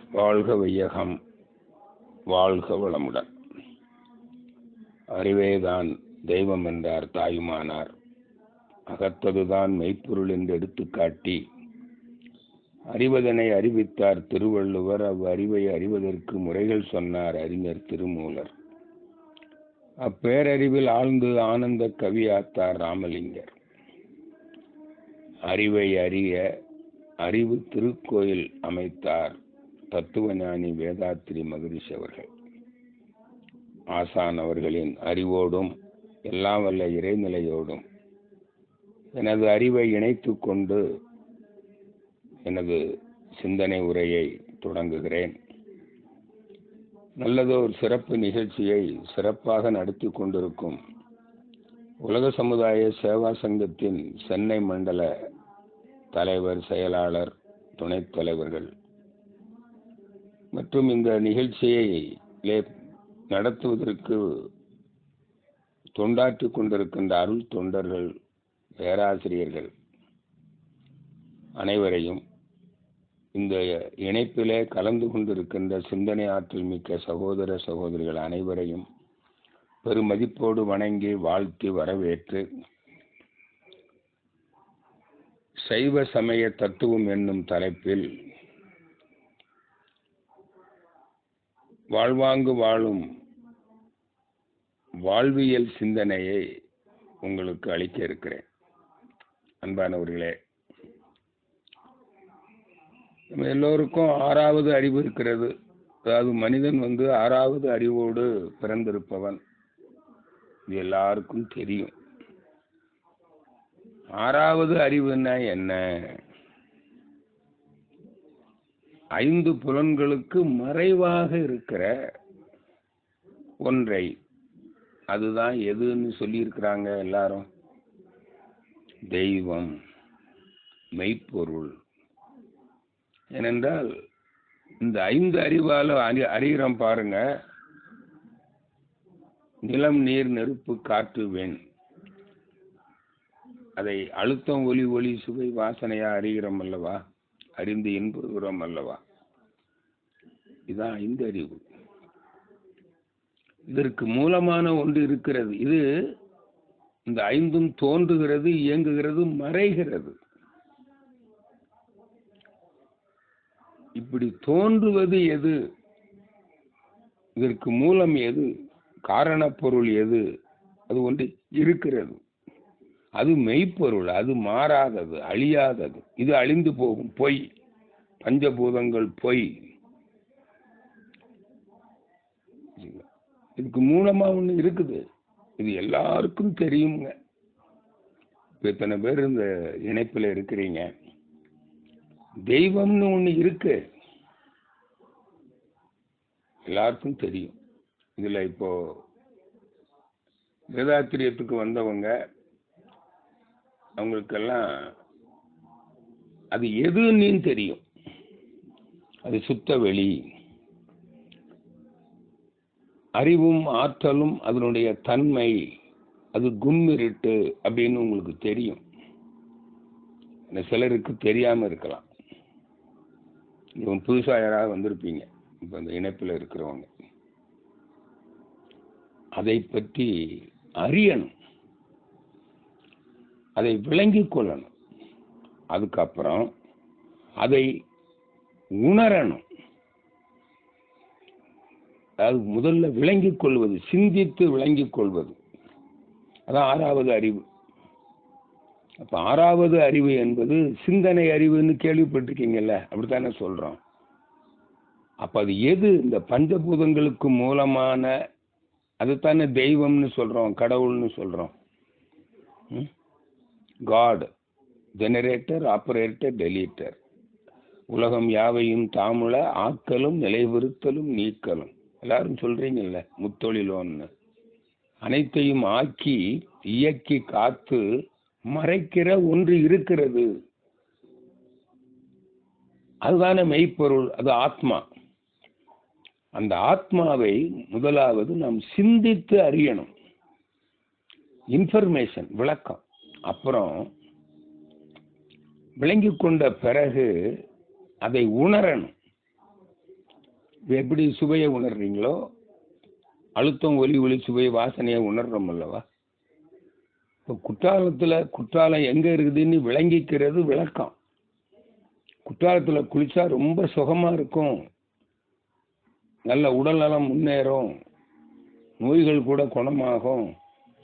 வாழ்க வையகம், வாழ்க வளமுடன். அறிவேதான் தெய்வம் என்றார் தாயுமானார். அகத்ததுதான் மெய்ப்பொருள் என்று எடுத்துக்காட்டி அறிவதனை அறிவித்தார் திருவள்ளுவர். அவ்வறிவை அறிவதற்கு முறைகள் சொன்னார் அறிஞர் திருமூலர். அப்பேரறிவில் ஆழ்ந்து ஆனந்த கவியாத்தார் ராமலிங்கர். அறிவை அறிய அறிவு திருக்கோயில் அமைத்தார் தத்துவஞானி வேதாத்திரி மகரிஷி அவர்கள். ஆசான் அவர்களின் அறிவோடும் எல்லாம் வல்ல இறைநிலையோடும் எனது அறிவை இணைத்து கொண்டு எனது சிந்தனை உரையை தொடங்குகிறேன். நல்லதொரு சிறப்பு நிகழ்ச்சியை சிறப்பாக நடத்தி கொண்டிருக்கும் உலக சமுதாய சேவா சங்கத்தின் சென்னை மண்டல தலைவர், செயலாளர், துணைத் தலைவர்கள் மற்றும் இந்த நிகழ்ச்சியை நடத்துவதற்கு தொண்டாற்றி கொண்டிருக்கின்ற அருள் தொண்டர்கள், பேராசிரியர்கள் அனைவரையும், இந்த இணைப்பிலே கலந்து கொண்டிருக்கின்ற சிந்தனை ஆற்றல் மிக்க சகோதர சகோதரிகள் அனைவரையும் பெருமதிப்போடு வணங்கி வாழ்த்தி வரவேற்று, சைவ சமய தத்துவம் என்னும் தலைப்பில் வாழ்வாங்கு வாழும் வாழ்வியல் சிந்தனையை உங்களுக்கு அளிக்க இருக்கிறேன். அன்பானவர்களே, நம்ம எல்லோருக்கும் ஆறாவது அறிவு இருக்கிறது. அதாவது மனிதன் ஆறாவது அறிவோடு பிறந்திருப்பவன். இது எல்லாருக்கும் தெரியும். ஆறாவது அறிவுன்னா என்ன? 5 புலன்களுக்கு மறைவாக இருக்கிற ஒன்றை, அதுதான் எதுன்னு சொல்லியிருக்கிறாங்க எல்லாரும்? தெய்வம், மெய்ப்பொருள். ஏனென்றால் இந்த 5 அறிவால அறிகிறோம் பாருங்க. நிலம், நீர், நெருப்பு, காற்று, வெண். அதை அழுத்தம், ஒலி, ஒளி, சுவை, வாசனையா அறிகிறோம் அல்லவா? அறிந்து இன்புறுகிறோம் அல்லவா? இதுதான் 5 அறிவு. இதற்கு மூலமான ஒன்று இருக்கிறது. இது இந்த 5ம் தோன்றுகிறது, இயங்குகிறது, மறைகிறது. இப்படி தோன்றுவது எது? இதற்கு மூலம் எது? காரணப்பொருள் எது? அது ஒன்று இருக்கிறது. அது மெய்ப்பொருள். அது மாறாதது, அழியாதது. இது அழிந்து போகும் பொய். பஞ்சபூதங்கள் பொய். இதுக்கு மூலமா ஒண்ணு இருக்குது. இது எல்லாருக்கும் தெரியுங்க. இத்தனை பேர் இந்த இணைப்புல இருக்கிறீங்க. தெய்வம்னு ஒண்ணு இருக்கு, எல்லாருக்கும் தெரியும். இதுல இப்போ வேதாத்திரியத்துக்கு வந்தவங்க, அவங்களுக்கெல்லாம் அது எதுன்னு தெரியும். அது சுத்த வெளி. அறிவும் ஆற்றலும் அதனுடைய தன்மை, அது கும்மிருட்டு அப்படின்னு உங்களுக்கு தெரியும். சிலருக்கு தெரியாம இருக்கலாம். இவன் புதுசா யாராவது வந்திருப்பீங்க இப்ப இந்த இணைப்புல இருக்கிறவங்க. அதை பற்றி அறியணும், அதை விளங்கிக் கொள்ளணும். அதுக்கப்புறம் அதை உணரணும். அதாவது முதல்ல விளங்கிக் கொள்வது, சிந்தித்து விளங்கிக் கொள்வது. அதான் 6வது அறிவு. அப்ப 6வது அறிவு என்பது சிந்தனை அறிவுன்னு கேள்விப்பட்டிருக்கீங்கல்ல? அப்படித்தானே சொல்றோம். அப்ப அது எது? இந்த பஞ்சபூதங்களுக்கு மூலமான, அதுதானே தெய்வம்னு சொல்றோம், கடவுள்னு சொல்றோம். God, generator, operator, deleter. உலகம் யாவையும் தாமுல ஆக்கலும் நிலைவிருத்தலும் நீக்கலும். எல்லாரும் சொல்றீங்கல்ல முத்தொழிலோன்னு. அனைத்தையும் ஆக்கி இயக்கி காத்து மறைக்கிற ஒன்று இருக்கிறது. அதுதானே மெய்ப்பொருள். அது ஆத்மா. அந்த ஆத்மாவை முதலாவது நாம் சிந்தித்து அறியணும். இன்ஃபர்மேஷன், விளக்கம். அப்புறம் விளங்கி கொண்ட பிறகு அதை உணரணும். எப்படி சுவையை உணர்றீங்களோ அழுத்தம், ஒலி, ஒளி, சுவை, வாசனையை உணர்றோம் அல்லவா? இப்போ குற்றாலம் எங்கே இருக்குதுன்னு விளங்கிக்கிறது விளக்கம். குற்றாலத்தில் குளிச்சா ரொம்ப சுகமாக இருக்கும், நல்ல உடல் நலம் முன்னேறும், நோய்கள் கூட குணமாகும்,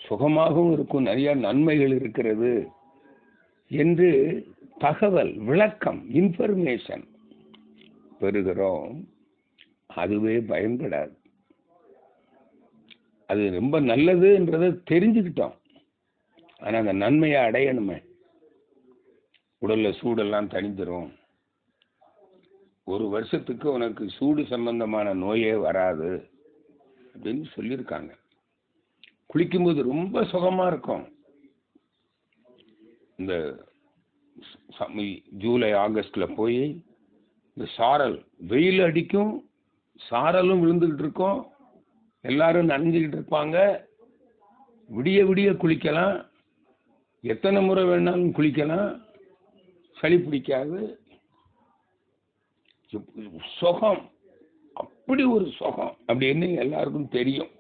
சுகமாகவும் இருக்கும், நிறைய நன்மைகள் இருக்கிறது என்று தகவல், விளக்கம், இன்ஃபர்மேஷன் பெறுகிறோம். அதுவே பயன்படாது. அது ரொம்ப நல்லதுன்றதை தெரிஞ்சுக்கிட்டோம், ஆனால் அந்த நன்மையை அடையணுமே. உடலில் சூடெல்லாம் தணிந்துரும், ஒரு வருஷத்துக்கு உனக்கு சூடு சம்பந்தமான நோயே வராது அப்படின்னு சொல்லியிருக்காங்க. குளிக்கும்போது ரொம்ப சுகமாக இருக்கும். இந்த ஜூலை ஆகஸ்டில் போய் இந்த சாரல், வெயில் அடிக்கும், சாரலும் விழுந்துக்கிட்டு இருக்கும், எல்லாரும் நனைஞ்சிக்கிட்டு இருப்பாங்க. விடிய விடிய குளிக்கலாம், எத்தனை முறை வேணாலும் குளிக்கலாம், சளி பிடிக்காது. சுகம், அப்படி ஒரு சுகம் அப்படின்னு எல்லாருக்கும் தெரியும்.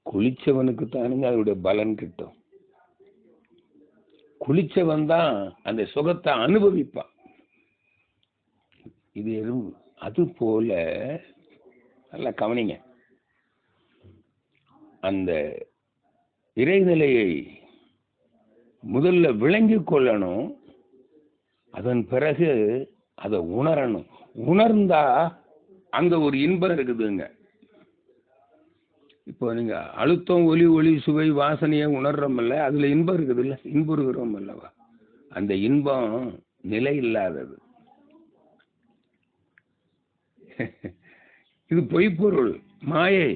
குளிச்சவனுக்கு தானுங்க அதோடைய பலன் கிட்டும். குளிச்சவன் தான் அந்த சுகத்தை அனுபவிப்பான். இது எதுவும் அது போல நல்லா கவனிங்க. அந்த இறைநிலையை முதல்ல விளங்கி கொள்ளணும், அதன் பிறகு அதை உணரணும். உணர்ந்தா அங்க ஒரு இன்பம் இருக்குதுங்க. இப்போ நீங்க அழுத்தம், ஒலி, ஒளி, சுவை, வாசனையை உணர்றோம்ல, அதுல இன்பம் இருக்குது இல்ல, இன்புறுகிறோம் அல்லவா? அந்த இன்பம் நிலை இல்லாதது. இது பொய்ப்பொருள், மாயை.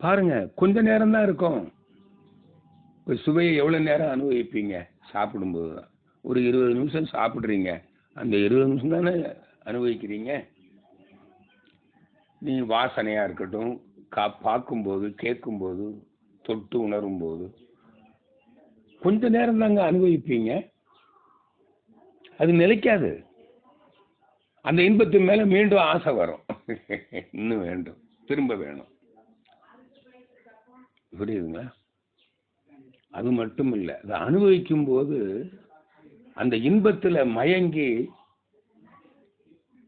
பாருங்க, கொஞ்ச நேரம் தான் இருக்கும். சுவையை எவ்வளவு நேரம் அனுபவிப்பீங்க? சாப்பிடும்போது தான். ஒரு 20 நிமிஷம் சாப்பிட்றீங்க, அந்த 20 நிமிஷம் தானே அனுபவிக்கிறீங்க. நீ வாசனையா இருக்கட்டும், பார்க்கும்போது, கேட்கும்போது, தொட்டு உணரும் போது கொஞ்ச நேரம் தாங்க அனுபவிப்பீங்க. அது நிலைக்காது. அந்த இன்பத்தின் மேல மீண்டும் ஆசை வரும், இன்னும் வேண்டும், திரும்ப வேணும். புரியுதுங்களா? அது மட்டும் இல்லை, அதை அனுபவிக்கும் போது அந்த இன்பத்துல மயங்கி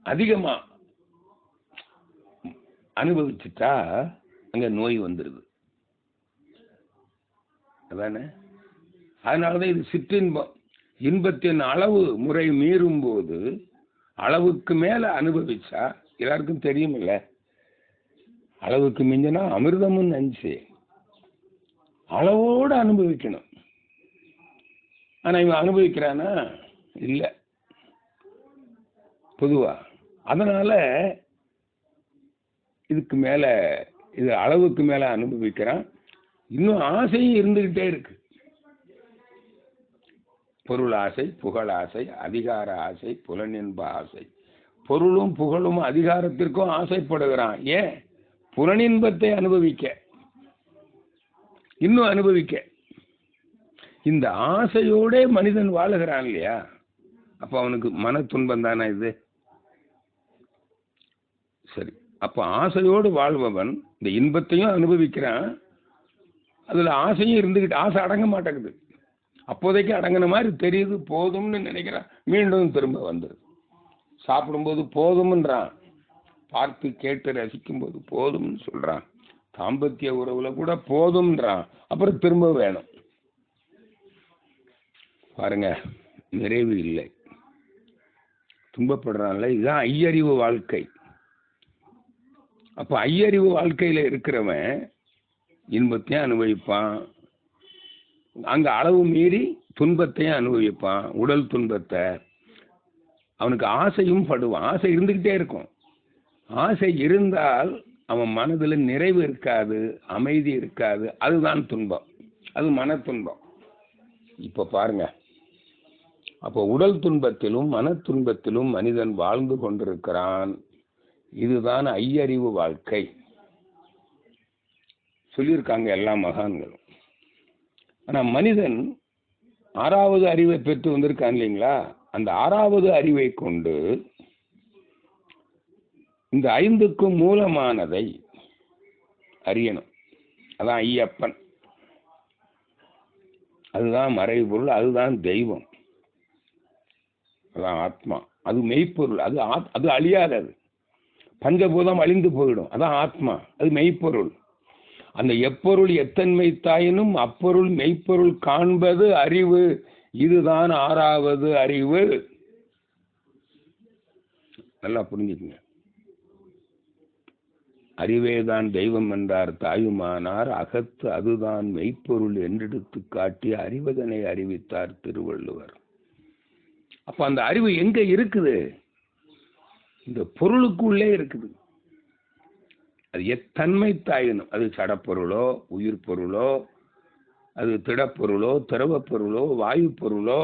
அதிகமா அனுபவிச்சுட்டா அங்க நோய் வந்துடுது. அதானே? அதனாலதான் இது சிற்றின்பம். இன்பத்தின் அளவு முறை மீறும் போது அளவுக்கு மேல அனுபவிச்சா, எல்லாருக்கும் தெரியும் இல்ல, அளவுக்கு மிஞ்சினா அமிர்தமும் நஞ்சு. அளவோடு அனுபவிக்கணும். ஆனா இவன் அனுபவிக்கிறானா? இல்ல, பொதுவா. அதனால இதுக்கு மேல, இது அளவுக்கு மேல அனுபவிக்கிறான். இன்னும் ஆசையும் இருந்துகிட்டே இருக்கு. பொருள் ஆசை, புகழ் ஆசை, அதிகார ஆசை, புலனின்ப ஆசை. பொருளும் புகழும் அதிகாரத்திற்கும் ஆசைப்படுகிறான். ஏன்? புலனின்பத்தை அனுபவிக்க, இன்னும் அனுபவிக்க. இந்த ஆசையோட மனிதன் வாழுகிறான் இல்லையா? அப்ப அவனுக்கு மன துன்பம் தானே இது? சரி, அப்ப ஆசையோடு வாழ்பவன் இந்த இன்பத்தையும் அனுபவிக்கிறான், அதுல ஆசையும் இருந்துகிட்டு, ஆசை அடங்க மாட்டேங்குது. அப்போதைக்கு அடங்கின மாதிரி தெரியுது, போதும்னு நினைக்கிறான், மீண்டும் திரும்ப வந்துடுது. சாப்பிடும்போது போதும்ன்றான், பார்த்து கேட்டு ரசிக்கும் போது போதும்னு சொல்றான், தாம்பத்திய உறவுல கூட போதும்ன்றான், அப்புறம் திரும்ப வேணும். பாருங்க, நிறைவு இல்லை, துன்பப்படுறான்ல. இதுதான் ஐயறிவு வாழ்க்கை. அப்ப ஐயறிவு வாழ்க்கையில இருக்கிறவன் இன்பத்தையும் அனுபவிப்பான், அங்க அளவு மீறி துன்பத்தையும் அனுபவிப்பான், உடல் துன்பத்தை. அவனுக்கு ஆசையும் படுவான், ஆசை இருந்துகிட்டே இருக்கும். ஆசை இருந்தால் அவன் மனதில் நிறைவு இருக்காது, அமைதி இருக்காது. அதுதான் துன்பம், அது மன துன்பம். இப்ப பாருங்க, அப்போ உடல் துன்பத்திலும் மன துன்பத்திலும் மனிதன் வாழ்ந்து கொண்டிருக்கிறான். இதுதான் ஐயறிவு வாழ்க்கை சொல்லியிருக்காங்க எல்லா மகான்களும். ஆனா மனிதன் 6வது அறிவை பெற்று வந்திருக்கான் இல்லைங்களா? அந்த 6வது அறிவை கொண்டு இந்த ஐந்துக்கும் மூலமானதை அறியணும். அதான் ஐயப்பன், அதுதான் மறைபொருள், அதுதான் தெய்வம், அதான் ஆத்மா, அது மெய்ப்பொருள், அது அழியாதது. பஞ்சபூதம் அழிந்து போயிடும், அதான் ஆத்மா, அது மெய்ப்பொருள். அந்த எப்பொருள் எத்தன்மை தாயினும் அப்பொருள் மெய்ப்பொருள் காண்பது அறிவு, இதுதான் ஆறாவது அறிவு. நல்லா புரிஞ்சுக்குங்க. அறிவேதான் தெய்வம் என்றார் தாயுமானார், அகத்து அதுதான் மெய்ப்பொருள் என்றெடுத்து காட்டி அறிவதனை அறிவித்தார் திருவள்ளுவர். அப்ப அந்த அறிவு எங்க இருக்குது? இந்த பொருளுக்குள்ளே இருக்குது. அது எத்தன்மை தாயினும், அது சடப்பொருளோ உயிர் பொருளோ, அது திடப்பொருளோ திரவ பொருளோ வாயு பொருளோ,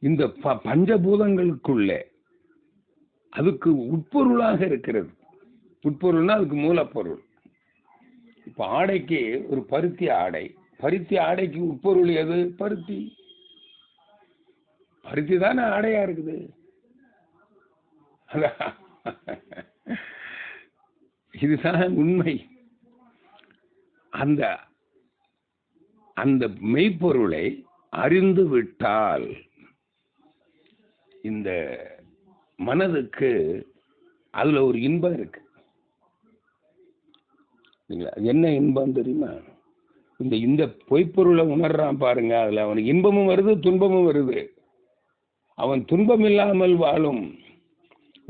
இந்த பஞ்சபூதங்களுக்குள்ளே அதுக்கு உட்பொருளாக இருக்கிறது. உட்பொருள்னா அதுக்கு மூலப்பொருள். இப்ப ஆடைக்கு ஒரு பருத்தி ஆடை, பருத்தி ஆடைக்கு உட்பொருள் எது? பருத்தி. பருத்தி தானே ஆடையா இருக்குது. இதுதான் உண்மை. அந்த அந்த மெய்ப்பொருளை அறிந்து விட்டால் இந்த மனதுக்கு அதுல ஒரு இன்பம் இருக்கு. என்ன இன்பம் தெரியுமா? இந்த பொய்ப்பொருளை உணர்றான் பாருங்க, அதுல அவனுக்கு இன்பமும் வருது துன்பமும் வருது. அவன் துன்பம் இல்லாமல்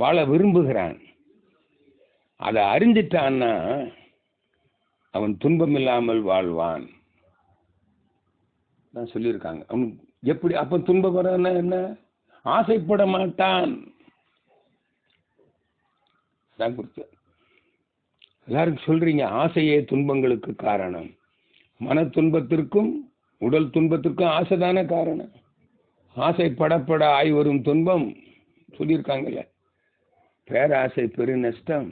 வாழ விரும்புகிறான். அதை அறிஞ்சிட்டான்னா அவன் துன்பம் இல்லாமல் வாழ்வான் தான் சொல்லியிருக்காங்க. அவன் எப்படி அப்ப துன்பம் வர என்ன? ஆசைப்பட மாட்டான். எல்லாருக்கும் சொல்றீங்க ஆசையே துன்பங்களுக்கு காரணம். மன துன்பத்திற்கும் உடல் துன்பத்திற்கும் ஆசைதானே காரணம். ஆசைப்படப்பட ஆய் வரும் துன்பம் சொல்லியிருக்காங்கல்ல, பேராசை பெரு நஷ்டம்.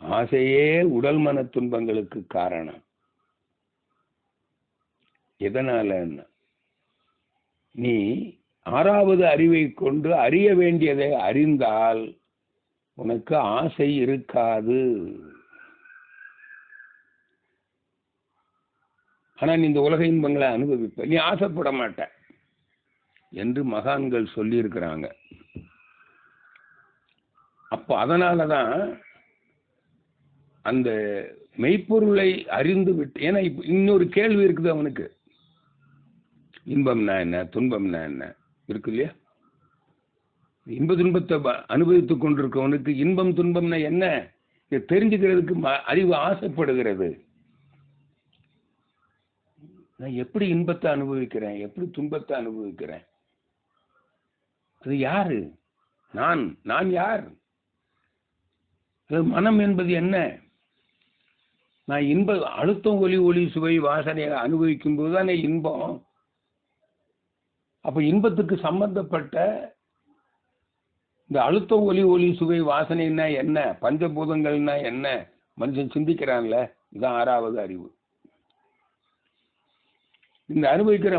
ஆசையே உடல் மன துன்பங்களுக்கு காரணம். எதனால? நீ ஆறாவது அறிவை கொண்டு அறிய வேண்டியதை அறிந்தால் உனக்கு ஆசை இருக்காது. ஆனா நீ இந்த உலக இன்பங்களை அனுபவிப்ப, நீ ஆசைப்பட மாட்ட என்று மகான்கள் சொல்லி இருக்கிறாங்க. அப்போ அதனாலதான் அந்த மெய்ப்பொருளை அறிந்து விட்டு, ஏன்னா இப்ப இன்னொரு கேள்வி இருக்குது அவனுக்கு, இன்பம்னா என்ன துன்பம்னா என்ன இருக்கு இல்லையா? இன்ப துன்பத்தை அனுபவித்துக் கொண்டிருக்கவனுக்கு இன்பம் துன்பம்னா என்ன தெரிஞ்சுக்கிறதுக்கு அறிவு ஆசைப்படுகிறது. நான் எப்படி இன்பத்தை அனுபவிக்கிறேன், எப்படி துன்பத்தை அனுபவிக்கிறேன்? அது யாரு? நான் யார்? மனம் என்பது என்ன? நான் இன்ப அழுத்தம் ஒலி சுவை வாசனையை அனுபவிக்கும் போதுதானே இன்பம். அப்ப இன்பத்துக்கு சம்பந்தப்பட்ட இந்த அழுத்தம் ஒலி சுவை வாசனைன்னா என்ன, பஞ்சபூதங்கள்னா என்ன, மனுஷன் சிந்திக்கிறான்ல. இதுதான் ஆறாவது அறிவு. இந்த அனுபவிக்கிற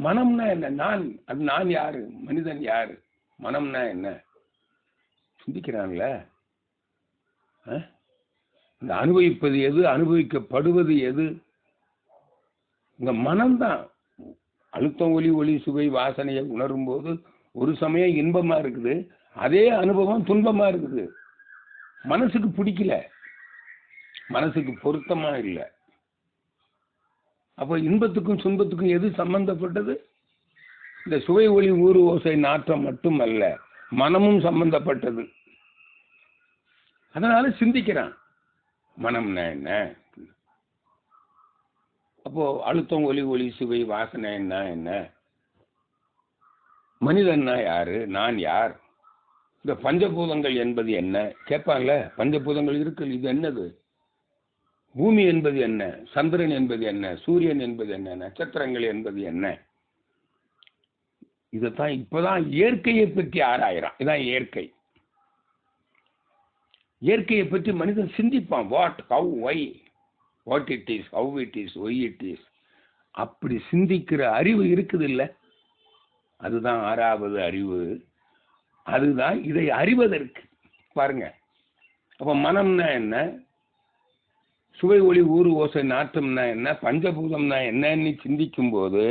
மனம்னா என்ன? நான் யாரு? மனிதன் யாரு? மனம்னா என்ன சிந்திக்கிறான்ல. இந்த அனுபவிப்பது எது, அனுபவிக்கப்படுவது எது? இந்த மனம்தான். அழுத்தம் ஒலி சுவை வாசனையை உணரும் போது ஒரு சமயம் இன்பமா இருக்குது, அதே அனுபவம் துன்பமா இருக்குது. மனசுக்கு பிடிக்கல, மனசுக்கு பொருத்தமா இல்லை. அப்ப இன்பத்துக்கும் துன்பத்துக்கும் எது சம்பந்தப்பட்டது? இந்த சுவை ஒளி ஊறு ஓசை நாற்றம் மட்டும் அல்ல, மனமும் சம்பந்தப்பட்டது. அதனால சிந்திக்கிறான் மனம்னா என்ன. அப்போ அழுத்தம் ஒலி சுவை வாசனை என்ன, மனிதன்னா யாரு, நான் யார், இந்த பஞ்சபூதங்கள் என்பது என்ன கேட்பான்ல. பஞ்சபூதங்கள் இருக்கு, இது என்னது? பூமி என்பது என்ன, சந்திரன் என்பது என்ன, சூரியன் என்பது என்ன, நட்சத்திரங்கள் என்பது என்ன? இதைத்தான் இப்பதான் இயற்கையை பற்றி ஆராயிறான். இதான் இயற்கை. இயற்கையை பற்றி மனிதன் சிந்திப்பான். What, how, why, what it is, how it is, why it is. அப்படி சிந்திக்கிற அறிவு இருக்குது இல்ல, அதுதான் ஆறாவது அறிவு. அதுதான் இதை அறிவதற்கு. பாருங்க, அப்ப மனம்னா என்ன, சுவை ஒளி ஊறு ஓசை நாற்றம்னா என்ன, பஞ்சபூதம்னா என்னன்னு சிந்திக்கும் போது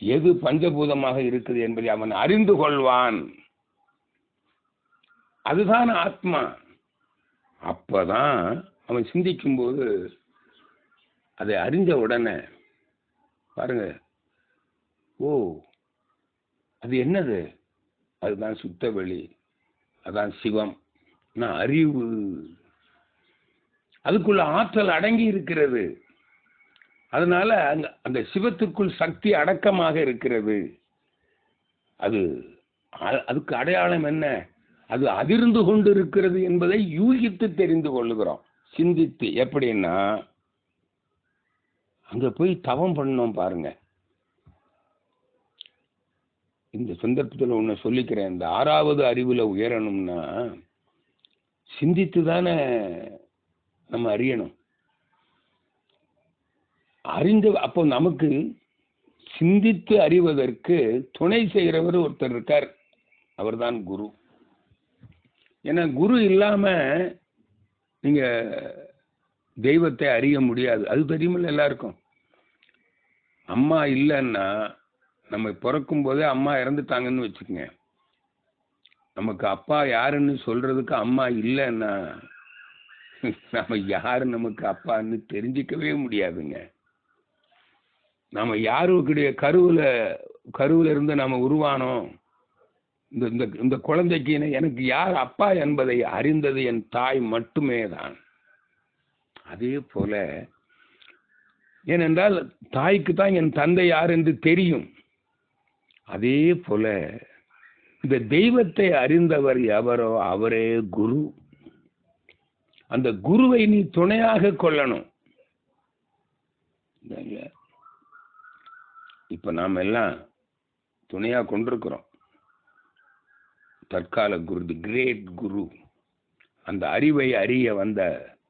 எது பஞ்சபூதமாக இருக்குது என்பதை அவன் அறிந்து கொள்வான். அதுதான் ஆத்மா. அப்பதான் அவன் சிந்திக்கும் போது அதை அறிஞ்ச உடனே பாருங்க, ஓ அது என்னது, அதுதான் சுத்த வெளி, அதான் சிவம், அறிவு, அதுக்குள்ள ஆற்றல் அடங்கி இருக்கிறது. அதனால அந்த சிவத்துக்குள் சக்தி அடக்கமாக இருக்கிறது. அதுக்கு அடையாளம் என்ன, அது அதிர்ந்து கொண்டு இருக்கிறது என்பதை யூகித்து தெரிந்து கொள்ளுகிறோம், சிந்தித்து. எப்படின்னா, அங்க போய் தவம் பண்ணோம் பாருங்க. இந்த சந்தர்ப்பத்தில் ஒண்ணு சொல்லிக்கிறேன், இந்த 6வது அறிவுல உயரணும்னா சிந்தித்து தானே நம்ம அறியணும். அப்போ நமக்கு சிந்தித்து அறிவதற்கு துணை செய்கிறவர் ஒருத்தர் இருக்கார், அவர்தான் குரு. ஏன்னா குரு இல்லாம நீங்க தெய்வத்தை அறிய முடியாது. அது தெரியுமில்ல எல்லாருக்கும். அம்மா இல்லைன்னா, நம்ம பிறக்கும் போதே அம்மா இறந்துட்டாங்கன்னு வச்சுக்கோங்க, நமக்கு அப்பா யாருன்னு சொல்றதுக்கு அம்மா இல்லைன்னா நம்ம யாரு நமக்கு அப்பான்னு தெரிஞ்சிக்கவே முடியாதுங்க. நம்ம யாருடைய கருவுல இருந்து நாம உருவானோம், இந்த குழந்தைக்கு எனக்கு யார் அப்பா என்பதை அறிந்தது என் தாய் மட்டுமே தான். அதே போல, ஏனென்றால் தாய்க்கு தான் என் தந்தை யார் என்று தெரியும். அதே போல இந்த தெய்வத்தை அறிந்தவர் எவரோ அவரே குரு. அந்த குருவை நீ துணையாக கொள்ளணும். இப்ப நாம எல்லாம் துணையா கொண்டிருக்கிறோம். தற்கால குரு, தி கிரேட் குரு, அந்த அறிவை அறிய வந்த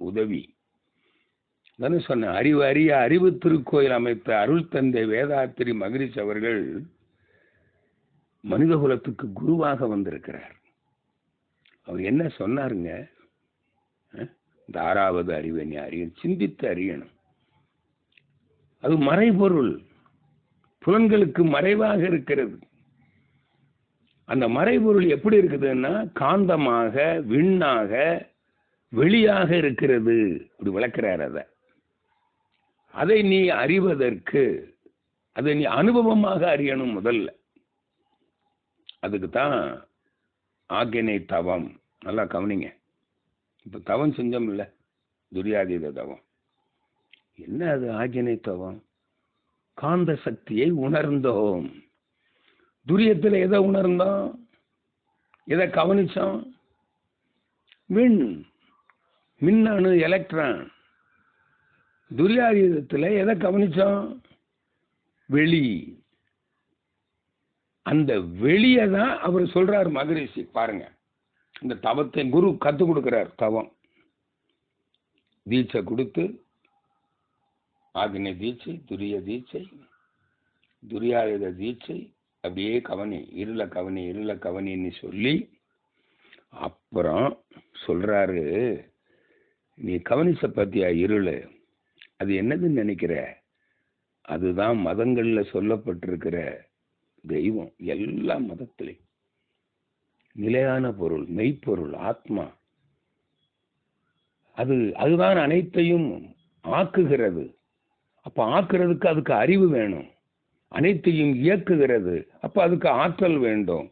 உதவி தானே சொன்ன. அறிவு அறிய அறிவு திருக்கோயில் அமைத்த அருள் தந்தை வேதாத்திரி மகரிஷி அவர்கள் மனித குலத்துக்கு குருவாக வந்திருக்கிறார். அவர் என்ன சொன்னாருங்க, இந்த 6வது அறிவை நீ சிந்தித்து அறியணும். அது மறைபொருள், புலன்களுக்கு மறைவாக இருக்கிறது. அந்த மறைபொருள் எப்படி இருக்குதுன்னா, காந்தமாக, விண்ணாக, வெளியாக இருக்கிறது. இப்படி விளக்கிறார். அதை நீ அறிவதற்கு, அதை நீ அனுபவமாக அறியணும் முதல்ல. அதுக்கு தான் ஆக்ஞை தவம். நல்லா கவனிங்க. இப்ப தவம் செஞ்சோம் இல்ல, துரியாதீத தவம். என்ன அது ஆக்ஞை தவம்? காந்த சக்தியை உணர்ந்தோம். துரியத்தில் எதை உணர்ந்தோம், எதை கவனிச்சோம்? மின்னணு, எலக்ட்ரான். துரியாதீதத்தில் எதை கவனிச்சோம்? வெளி. அந்த வெளியை தான் அவர் சொல்றார் மகரிஷி. பாருங்க, இந்த தவத்தை குரு கத்து கொடுக்கிறார். தவம் தீட்சை கொடுத்து, ஆக்ஞை தீட்சை, துரிய தீட்சை, துரியாயுத தீட்சை, அப்படியே கவனி, இருள கவனி, இருள கவனின்னு சொல்லி அப்புறம் சொல்றாரு, நீ கவனிச்ச பத்தியா இருளு, அது என்னதுன்னு நினைக்கிற? அதுதான் மதங்கள்ல சொல்லப்பட்டிருக்கிற தெய்வம். எல்லா மதத்திலையும் நிலையான பொருள், மெய்ப்பொருள், ஆத்மா. அதுதான் அனைத்தையும் ஆக்குகிறது. அப்ப ஆக்குறதுக்கு அதுக்கு அறிவு வேணும். அனைத்தையும் இயக்குகிறது, அப்ப அதுக்கு ஆற்றல் வேண்டும்.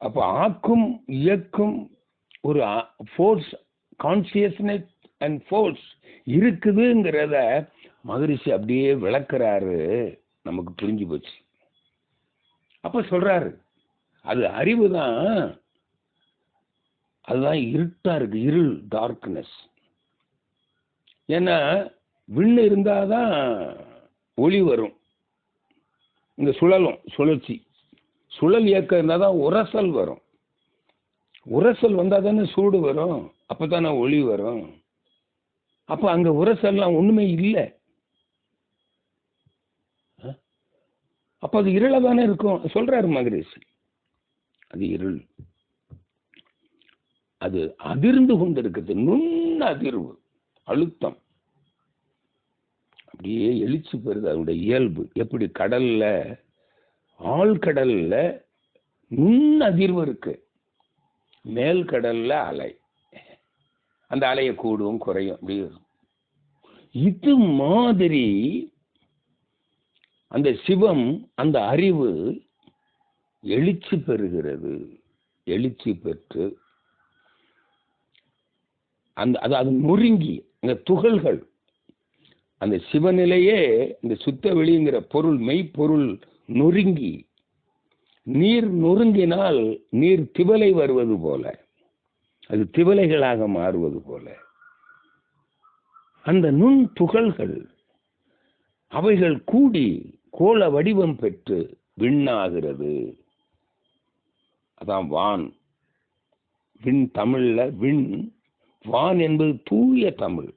அப்ப ஆக்கும் இயக்கும் ஒரு ஃபோர்ஸ், கான்சியஸ்னஸ் அண்ட் ஃபோர்ஸ் இருக்குதுங்கிறத மகரிஷி அப்படியே விளக்குறாரு. நமக்கு புரிஞ்சு போச்சு. அப்ப சொல்றாரு, அது அறிவு தான். அதுதான் இருட்டா இருக்கு, இருள், டார்க்னஸ். ஏன்னா விண்ணு இருந்தாதான் ஒளி வரும். இங்க சுழலும், சுழற்சி, சுழல் இயக்கம் இருந்தால் தான் உரசல் வரும். உரசல் வந்தால் தானே சூடு வரும், அப்போ தானே ஒளி வரும். அப்போ அங்கே உரசல்லாம் ஒன்றுமே இல்லை. அப்போ அது இருள தானே இருக்கும் சொல்றாரு மகரிஷி. அது இருள். அது அதிர்ந்து கொண்டிருக்கிறது, நுண் அதிர்வு, அழுத்தம், அப்படியே எழுச்சி பெறுது. அதனுடைய இயல்பு எப்படி? கடல்ல, ஆழ்கடல்ல நுண் அதிர்வு இருக்கு, மேல் கடல்ல அலை, அந்த அலையை கூடும் குறையும் அப்படி. இது மாதிரி அந்த சிவம், அந்த அறிவு எழுச்சி பெறுகிறது. எழுச்சி பெற்று அது நொறுங்கி அந்த துகள்கள், அந்த சிவநிலையே இந்த சுத்த வெளிங்கிற பொருள், மெய்ப்பொருள் நொறுங்கி, நீர் நொறுங்கினால் நீர் திவலை வருவது போல, அது திவலைகளாக மாறுவது போல, அந்த நுண் துகள்கள் அவைகள் கூடி கோள வடிவம் பெற்று விண்ணாகிறது. அதான் வான். விண் தமிழ்ல விண், வான் என்பது தூய தமிழ்.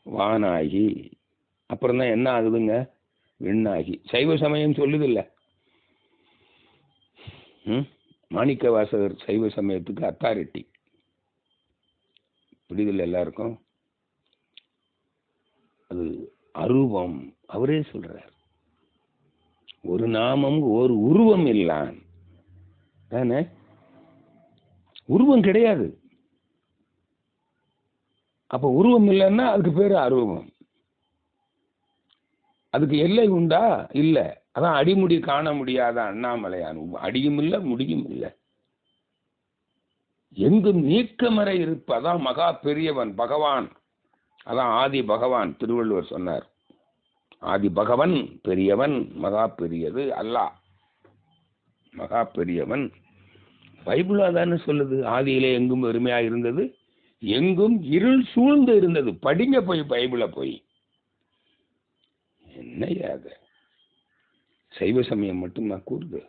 வானாகி அப்புறம் தான் என்ன ஆகுதுங்க? விண்ணாகி. சைவ சமயம் சொல்லுது இல்ல, மாணிக்க வாசகர் சைவ சமயத்துக்கு அத்தாரிட்டி. புரியுதில்லை எல்லாருக்கும்? அது அரூபம். அவரே சொல்றார், ஒரு நாமம் ஒரு உருவம் இல்லான் தானே. உருவம் கிடையாது. அப்ப உருவம் இல்லைன்னா அதுக்கு பேரு அரூபம். அதுக்கு எல்லை உண்டா? இல்ல. அதான் அடிமுடி காண முடியாத அண்ணாமலையான். அடியும் இல்லை, முடியும் இல்லை, எங்கும் நீக்கமற இருப்பதான் மகா பெரியவன் பகவான். அதான் ஆதி பகவான். திருவள்ளுவர் சொன்னார், ஆதி பகவன் பெரியவன், மகா பெரியது அல்லாஹ். மகா பெரியவன். பைபிள் அதானே சொல்லுது, ஆதியிலே எங்கும் வெறுமையா இருந்தது, எங்கும் இருள் சூழ்ந்து இருந்தது. படிங்க போய் பைபிளை போய். என்னையாக சைவ சமயம் மட்டும் நான் கூறுது.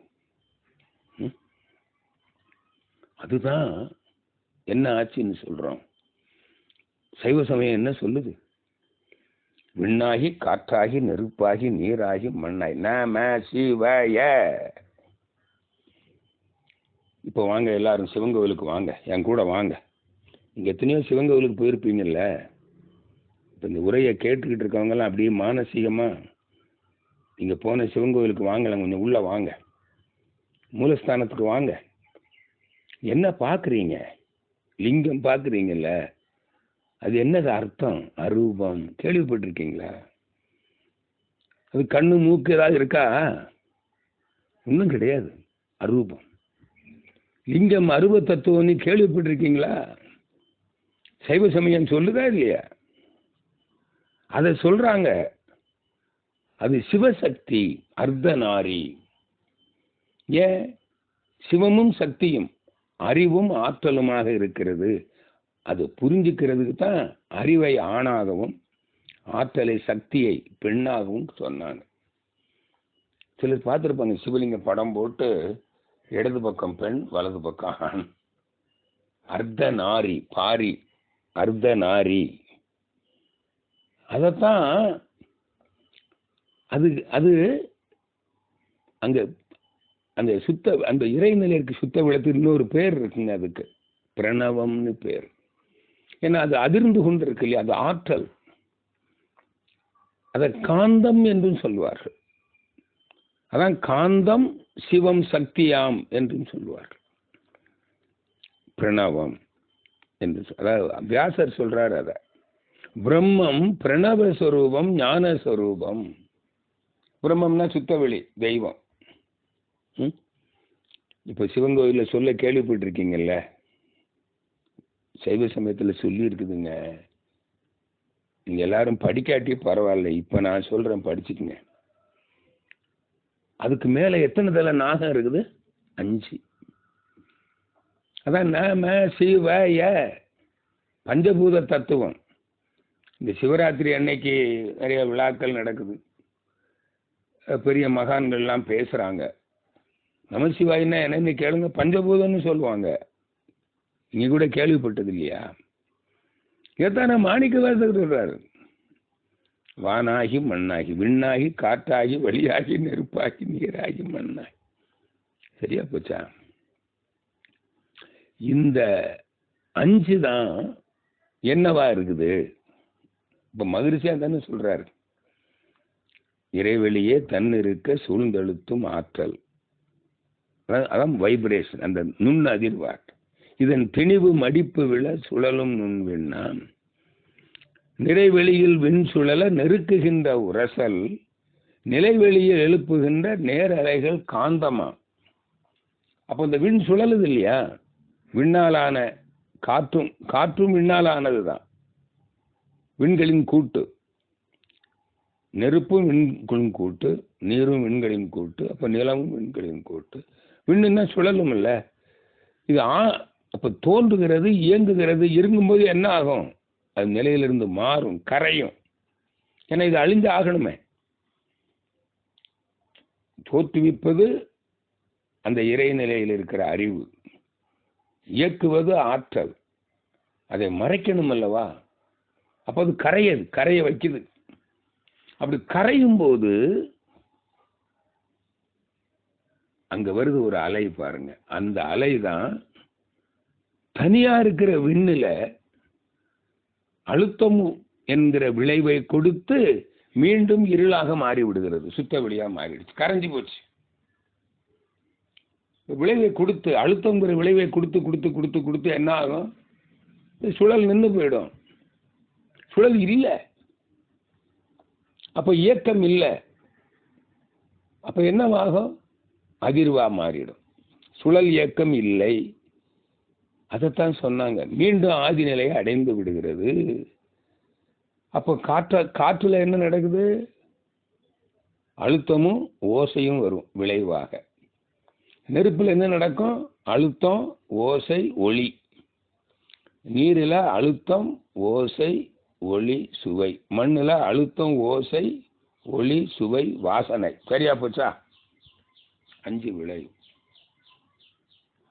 அதுதான் என்ன ஆச்சுன்னு சொல்றோம். சைவ சமயம் என்ன சொல்லுது? விண்ணாகி காற்றாகி நெருப்பாகி நீராகி மண்ணாகி நம சிவாய. இப்போ வாங்க எல்லாரும் சிவன் கோவிலுக்கு வாங்க, என் கூட வாங்க. நீங்க எத்தனையோ சிவன் கோவிலுக்கு போயிருப்பீங்கல்ல. இப்போ இந்த உரையை கேட்டுக்கிட்டு இருக்கவங்கலாம் அப்படியே மானசீகமா நீங்க போன சிவன் கோவிலுக்கு வாங்கல, கொஞ்சம் உள்ள வாங்க, மூலஸ்தானத்துக்கு வாங்க. என்ன பார்க்குறீங்க? லிங்கம் பார்க்குறீங்கல்ல, அது என்னது அர்த்தம்? அரூபம். கேள்விப்பட்டிருக்கீங்களா? அது கண்ணு மூக்கு ஏதாவது இருக்கா? ஒன்றும் கிடையாது. அரூபம். லிங்கம் அருவ தத்துவம்னு கேள்விப்பட்டிருக்கீங்களா? சைவ சமயம் சொல்லுதா இல்லையா? அதை சொல்றாங்க. அது சிவசக்தி, அர்த்தநாரி. ஏன்? சிவமும் சக்தியும் அறிவும் ஆற்றலுமாக இருக்கிறது. அது புரிஞ்சுக்கிறதுக்கு தான் அறிவை ஆணாகவும் ஆற்றலை சக்தியை பெண்ணாகவும் சொன்னாங்க. சிலர் பார்த்துருப்பாங்க, சிவலிங்க படம் போட்டு இடது பக்கம் பெண், வலது பக்கம் ஆண். அர்த்தநாரி, பாரி, அர்த்தநாரி. அதத்தான் அது அது அங்க அந்த சுத்த, அந்த இறைநிலைக்கு சுத்த விளக்கு இன்னொரு பேர் இருக்குங்க, அதுக்கு பிரணவம்னு பேர். ஏன்னா அது அதிர்ந்து கொண்டு இருக்கு இல்லையா, அது ஆற்றல். அதை காந்தம் என்றும் சொல்வார்கள். அதான் காந்தம் சிவம் சக்தியாம் என்றும் சொல்வார்கள். பிரணவம் என்று அதாவது வியாசர் சொல்றாரு. அத பிரம்மம் பிரணவஸ்வரூபம், ஞானஸ்வரூபம். பிரம்மம்னா சுத்தவெளி, தெய்வம். இப்போ சிவன் கோயில சொல்ல கேள்விப்பட்டிருக்கீங்கல்ல, சைவ சமயத்தில் சொல்லி இருக்குதுங்க. நீங்க எல்லாரும் படிக்காட்டி பரவாயில்ல, இப்ப நான் சொல்றேன், படிச்சுக்குங்க. அதுக்கு மேல எத்தனை தலை நாகம் இருக்குது? 5. அதான் நம சிவாய, பஞ்சபூத தத்துவம். இந்த சிவராத்திரி அன்னைக்கு நிறைய விழாக்கள் நடக்குது, பெரிய மகான்கள்லாம் பேசுறாங்க. நமசிவாயின்னா என்னன்னு கேளுங்க, பஞ்சபூதம்னு சொல்லுவாங்க. நீங்க கூட கேள்விப்பட்டது இல்லையா? இதைத்தானே மாணிக்க வாசகர் சொல்றாரு. வானாகி மண்ணாகி விண்ணாகி காற்றாகி வழியாகி நெருப்பாகி நீராகி மண்ணாகி. சரியா போச்சா? இந்த 5 தான் என்னவா இருக்குது? இப்ப மகிழ்ச்சியா தானே சொல்றாரு, இறைவெளியே தன்னிருக்க சூழ்ந்தெழுத்தும் ஆற்றல். அதான் வைப்ரேஷன், அந்த நுண் அதிர்வாற்றல். இதன் திணிவு மடிப்பு விழ சுழலும் நுண்விண்ணான், நிறைவெளியில் விண் சுழல நெருக்குகின்ற உரசல், நிலைவெளியில் எழுப்புகின்ற நேரலைகள் காந்தமா. அப்போ இந்த விண் சுழலுது இல்லையா, விண்ணாலான காற்றும் விண்ணாலானதுதான், விண்களின் கூட்டு. நெருப்பும் விண்களின் கூட்டு, நீரும் விண்களின் கூட்டு, அப்ப நிலமும் விண்களின் கூட்டு. விண்ணுன்னா சுழலும் இல்ல இது. அப்ப தோன்றுகிறது, இயங்குகிறது, இருக்கும்போது என்ன ஆகும்? அது நிலையிலிருந்து மாறும், கரையும். ஏன்னா இது அழிஞ்சு ஆகணுமே. தோற்றுவிப்பது அந்த இறைநிலையில் இருக்கிற அறிவு, இயக்குவது ஆற்றல். அதை மறைக்கணும் அல்லவா? அப்ப அது கரைய வைக்குது. அப்படி கரையும் போது அங்க வருது ஒரு அலை, பாருங்க. அந்த அலை தான் தனியா இருக்கிற விண்ணுல அழுத்தம் என்கிற விளைவை கொடுத்து மீண்டும் இருளாக மாறி விடுகிறது. சுத்த வெளியா மாறிடுச்சு, கரைஞ்சி போச்சு. விளைவை கொடுத்து, அழுத்தங்கிற விளைவை கொடுத்து கொடுத்து கொடுத்து கொடுத்து என்ன ஆகும்? சுழல் நின்று போயிடும். சுழல் இல்லை, அப்ப இயக்கம் இல்லை. அப்ப என்னவாகும்? அதிர்வா மாறிடும். சுழல் இயக்கம் இல்லை. அதைத்தான் சொன்னாங்க, மீண்டும் ஆதி நிலையை அடைந்து விடுகிறது. அப்போ காற்றுல என்ன நடக்குது? அழுத்தமும் ஓசையும் வரும் விளைவாக. நெருப்புல என்ன நடக்கும்? அழுத்தம், ஓசை, ஒளி. நீரில் அழுத்தம், ஓசை, ஒளி, சுவை. மண்ணில் அழுத்தம், ஓசை, ஒளி, சுவை, வாசனை. சரியா போச்சா? 5 விளைவு.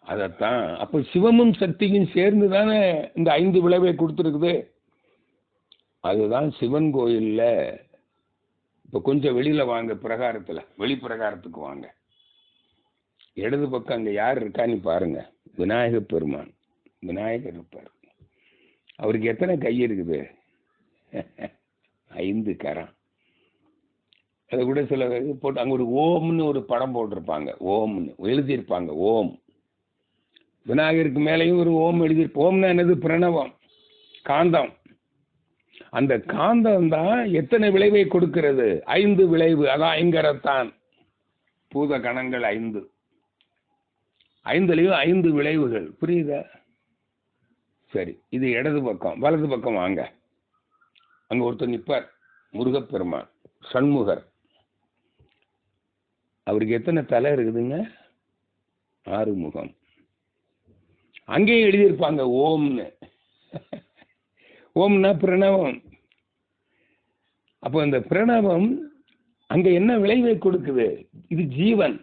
அதத்தான் அப்ப சிவமும் சக்தியும் சேர்ந்து தானே இந்த 5 விளைவை கொடுத்துருக்குது. அதுதான் சிவன் கோயில்ல. இப்ப கொஞ்சம் வெளியில வாங்க, பிரகாரத்துல, வெளி பிரகாரத்துக்கு வாங்க. இடது பக்கம் அங்க யார் இருக்கான்னு பாருங்க. விநாயக பெருமான். விநாயகர் இருப்பார். அவருக்கு எத்தனை கை இருக்குது? 5 கரம். அதை கூட சில போட்டு அங்க ஒரு ஓம்னு ஒரு படம் போட்டிருப்பாங்க, ஓம்னு எழுதியிருப்பாங்க. ஓம். விநாயகருக்கு மேலேயும் ஒரு ஓம் எழுதியிருப்போம். ஓம்னா என்னது? பிரணவம், காந்தம். அந்த காந்தம் தான் எத்தனை விளைவை கொடுக்கிறது? 5 விளைவு. அதான் ஐங்கரத்தான். பூத கணங்கள் 5. 5லயும் 5 விளைவுகள். புரியுதா? சரி, இது இடது பக்கம். வலது பக்கம் வாங்க. அங்க ஒருத்தர் நிற்பார், முருகப்பெருமான், சண்முகர். அவருக்கு எத்தனை தலை இருக்குதுங்க? 6 முகம். அங்கேயும் எழுதியிருப்பாங்க ஓம்னு. ஓம்னா பிரணவம். அப்போ இந்த பிரணவம் அங்க என்ன விளைவை கொடுக்குது? இது ஜீவன்.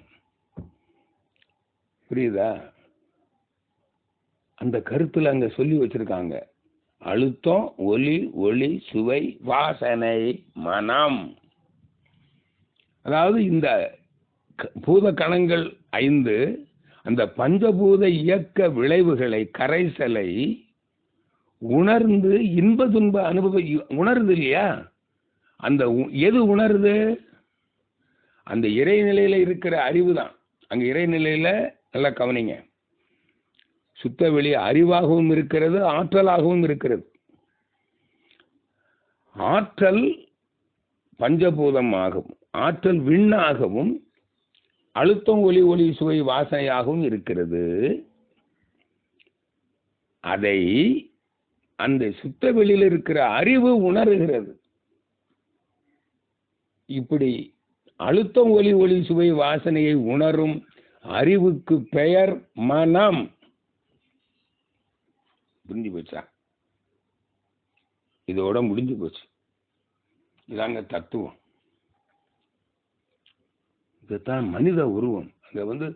புரியுதா? அந்த கருத்துல அங்க சொல்லி வச்சிருக்காங்க. அழுத்தம், ஒலி, ஒளி, சுவை, வாசனை, மனம். அதாவது இந்த பூத கணங்கள் 5 அந்த பஞ்சபூத இயக்க விளைவுகளை, கரைசலை உணர்ந்து இன்ப துன்ப அனுபவ உணருது இல்லையா? அந்த எது உணருது? அந்த இறைநிலையில இருக்கிற அறிவு தான். அங்க இறைநிலையில நல்லா கவனிங்க, சுத்த வெளி அறிவாகவும் இருக்கிறது, ஆற்றலாகவும் இருக்கிறது. ஆற்றல் பஞ்சபூதமாகவும், ஆற்றல் விண்ணாகவும், அழுத்தம், ஒலி, ஒளி, சுவை, வாசனையாகவும் இருக்கிறது. அதை அந்த சுத்த வெளியில் இருக்கிற அறிவு உணர்கிறது. இப்படி அழுத்தம், ஒலி, ஒளி, சுவை, வாசனையை உணரும் அறிவுக்கு பெயர் மனம். புரிஞ்சு போச்சா? இதோட முடிஞ்சு போச்சு. இதாங்க தத்துவம். இதுதான் மனித உருவம். அங்க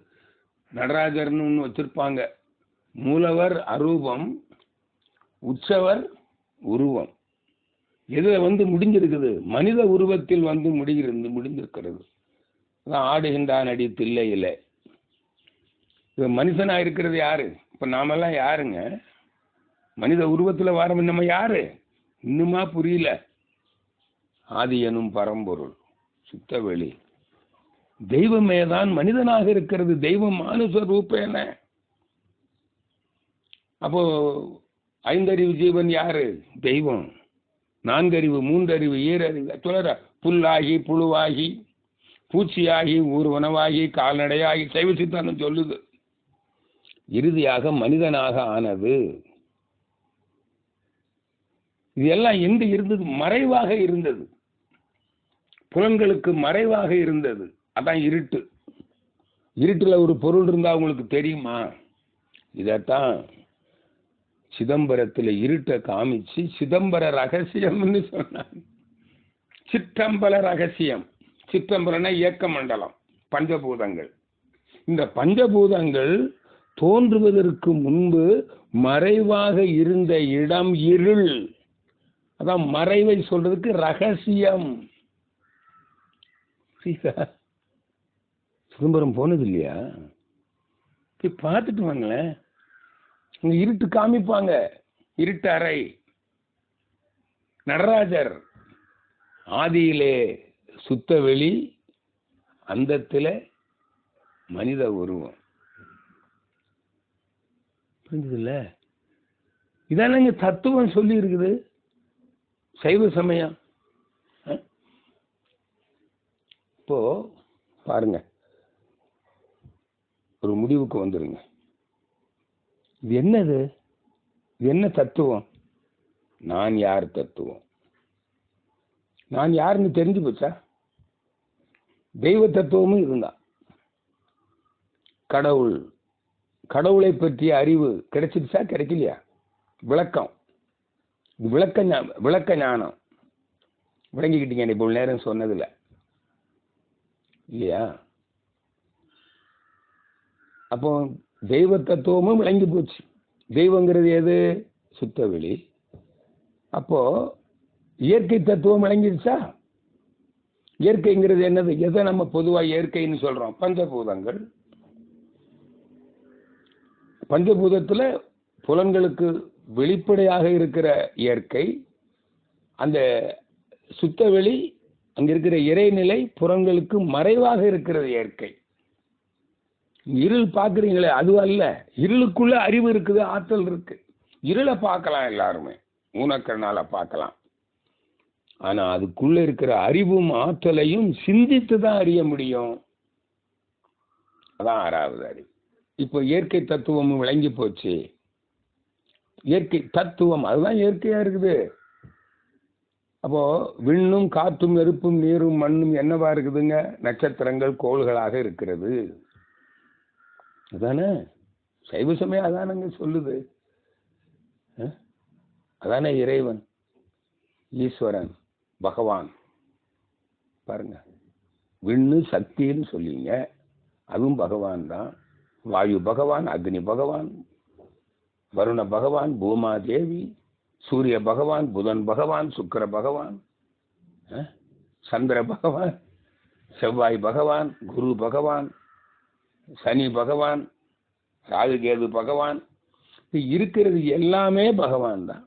நடராஜர்னு ஒன்று வச்சிருப்பாங்க. மூலவர் அரூபம், உற்சவர் உருவம். எதுல முடிஞ்சிருக்குது? மனித உருவத்தில் முடிந்திருக்கிறது. ஆடுகின்றான் அடி தில்லையில. மனுஷனா இருக்கிறது யாரு? அப்ப நாமெல்லாம் யாருங்க? மனித உருவத்துல வாரம் நம்ம யாரு? இன்னுமா புரியல? ஆதி எனும் பரம்பொருள் சுத்த வெளி தெய்வமே தான் மனிதனாக இருக்கிறது. தெய்வம் மானுஷ ரூபேன. அப்போ ஐந்தறிவு ஜீவன் யாரு? தெய்வம். நான்கறிவு, மூன்றறிவு, ஈரறிவு சொல்ற புல்லாகி புழுவாகி பூச்சியாகி ஊர்வனவாகி கால்நடையாகி சைவ சித்தாந்தம் சொல்லுது. இறுதியாக மனிதனாக ஆனது. இது எல்லாம் எங்க இருந்தது? மறைவாக இருந்தது. புலன்களுக்கு மறைவாக இருந்தது. அதான் இருட்டு. இருட்டுல ஒரு பொருள் இருந்தா உங்களுக்கு தெரியுமா? இதத்தான் சிதம்பரத்தில் இருட்டை காமிச்சு சிதம்பர ரகசியம்னு சொன்னாங்க. சிற்றம்பல ரகசியம். சிற்றம்பலம்னா இயக்க மண்டலம், பஞ்சபூதங்கள். இந்த பஞ்சபூதங்கள் தோன்றுவதற்கு முன்பு மறைவாக இருந்த இடம் இருள். அதான் மறைவை சொல்றதுக்கு ரகசியம். சிதம்பரம் போனது இல்லையா? போய் பார்த்துட்டு வாங்களேன். இங்க இருட்டு காமிப்பாங்க. இருட்டு அறை. நடராஜர் ஆதியிலே சுத்த வெளி, அந்தத்தில மனித உருவம். புரிஞ்சதில்ல? இதானங்க தத்துவம் சொல்லி இருக்குது சைவ சமயம். இப்போ பாருங்க, ஒரு முடிவுக்கு வந்துருங்க. இது என்னது? இது என்ன தத்துவம்? நான் யார் தத்துவம். நான் யாருன்னு தெரிஞ்சு போச்சா? தெய்வ தத்துவமும் இருந்தா, கடவுள், கடவுளை பற்றிய அறிவு கிடைச்சிருச்சா கிடைக்கலையா? விளக்கம், விளக்க ஞானம் விளங்கிக்கிட்டீங்க இப்போ நேரம் சொன்னதில்லை இல்லையா? அப்போ தெய்வ தத்துவமும் விளங்கி போச்சு. தெய்வங்கிறது எது? சுத்தவெளி. அப்போ இயற்கை தத்துவம் விளங்கிடுச்சா? இயற்கைங்கிறது என்னது? எதை நம்ம பொதுவாக இயற்கைன்னு சொல்றோம்? பஞ்சபூதங்கள். பஞ்சபூதத்துல புலன்களுக்கு வெளிப்படையாக இருக்கிற இயற்கை, அந்த சுத்தவெளி, அங்க இருக்கிற இறைநிலை, புறங்களுக்கு மறைவாக இருக்கிறது இயற்கை. இருள் பார்க்குறீங்களே, அது அல்ல. இருளுக்குள்ள அறிவு இருக்குது, ஆற்றல் இருக்கு. இருளை பார்க்கலாம், எல்லாருமே ஊனக்கண்ணால பார்க்கலாம். ஆனா அதுக்குள்ள இருக்கிற அறிவும் ஆற்றலையும் சிந்தித்து தான் அறிய முடியும். அதான் ஆறாவது அறிவு. இப்போ இயற்கை தத்துவமும் விளங்கி போச்சு. இயற்கை தத்துவம் அதுதான் இயற்கையா இருக்குது. அப்போ விண்ணும் காற்றும் நெருப்பும் நீரும் மண்ணும் என்னவா இருக்குதுங்க? நட்சத்திரங்கள் கோள்களாக இருக்கிறது. அதானே சைவ சமயம் அதானங்க சொல்லுது. அதானே இறைவன், ஈஸ்வரன், பகவான். பாருங்க, விண்ணு சக்தின்னு சொல்லிங்க, அதுவும் பகவான் தான். வாயு பகவான், அக்னி பகவான், வருண பகவான், பூமாதேவி, சூரிய பகவான், புதன் பகவான், சுக்கிர பகவான், சந்திர பகவான், செவ்வாய் பகவான், குரு பகவான், சனி பகவான், ராகு கேது பகவான். இருக்கிறது எல்லாமே பகவான் தான்.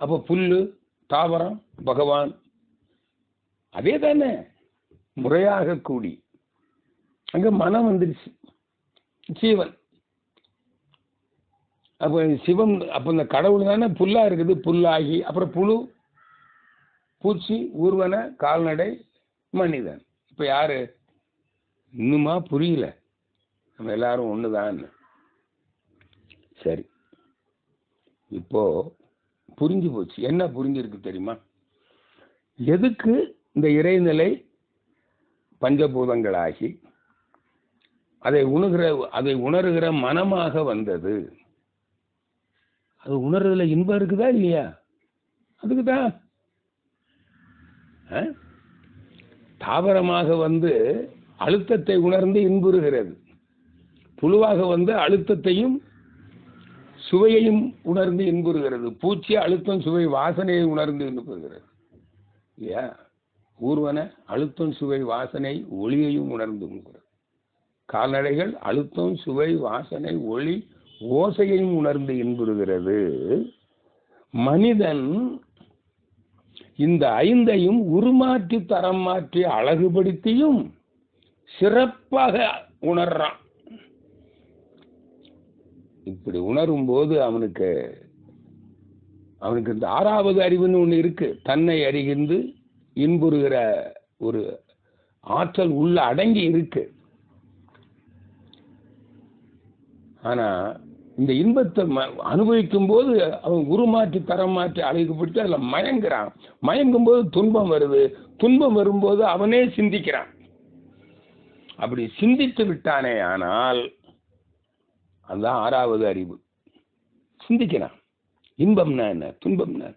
அப்போ புல்லு தாவரம் பகவான். அதே தானே முறையாக கூடி அங்க மனம் வந்துருச்சு, ஜீவன். அப்போ சிவம், அப்போ இந்த கடவுள் தானே புல்லா இருக்குது. புல்லாகி அப்புறம் புழு, பூச்சி, ஊர்வன, கால்நடை, மனிதன். இப்ப யாரு? இன்னுமா புரியல? நம்ம எல்லாரும் ஒண்ணுதான். சரி, இப்போ புரிஞ்சு போச்சு. என்ன புரிஞ்சிருக்கு தெரியுமா? எதுக்கு இந்த இறைநிலை பஞ்சபூதங்களாகி அதை உணர்கிற மனமாக வந்தது? அது உணர்றதுல இன்பம் இருக்குதா இல்லையா? அதுக்குதான் தாவரமாக வந்து அழுத்தத்தை உணர்ந்து இன்புறுகிறது. புழுவாக வந்து அழுத்தத்தையும் சுவையையும் உணர்ந்து இன்புறுகிறது. பூச்சி அழுத்தம், சுவை, வாசனையை உணர்ந்து இன்புறுகிறது இல்லையா? ஊர்வன அழுத்தம், சுவை, வாசனை, ஒளியையும் உணர்ந்து இன்புறுகிறது. கால்நடைகள் அழுத்தம், சுவை, வாசனை, ஒளி, ஓசையையும் உணர்ந்து இன்புறுகிறது. மனிதன் இந்த ஐந்தையும் உருமாற்றி தரம் மாற்றி அழகுபடுத்தியும் சிறப்பாக உணர்றான். இப்படி உணரும் போது அவனுக்கு இந்த ஆறாவது அறிவுன்னு ஒண்ணு இருக்கு. தன்னை அறிகின்று இன்புறுகிற ஒரு ஆற்றல் உள்ள அடங்கி இருக்கு. ஆனா இந்த இன்பத்தை அனுபவிக்கும் போது அவன் உருமாற்றி தரம் மாற்றி அழைக்கப்பட்டு அதுல மயங்குறான். மயங்கும் போது துன்பம் வருது. துன்பம் வரும்போது அவனே சிந்திக்கிறான். அப்படி சிந்தித்து விட்டானே ஆனால் அதுதான் ஆறாவது அறிவு. சிந்திக்கிறான். இன்பம்னா என்ன, துன்பம்னா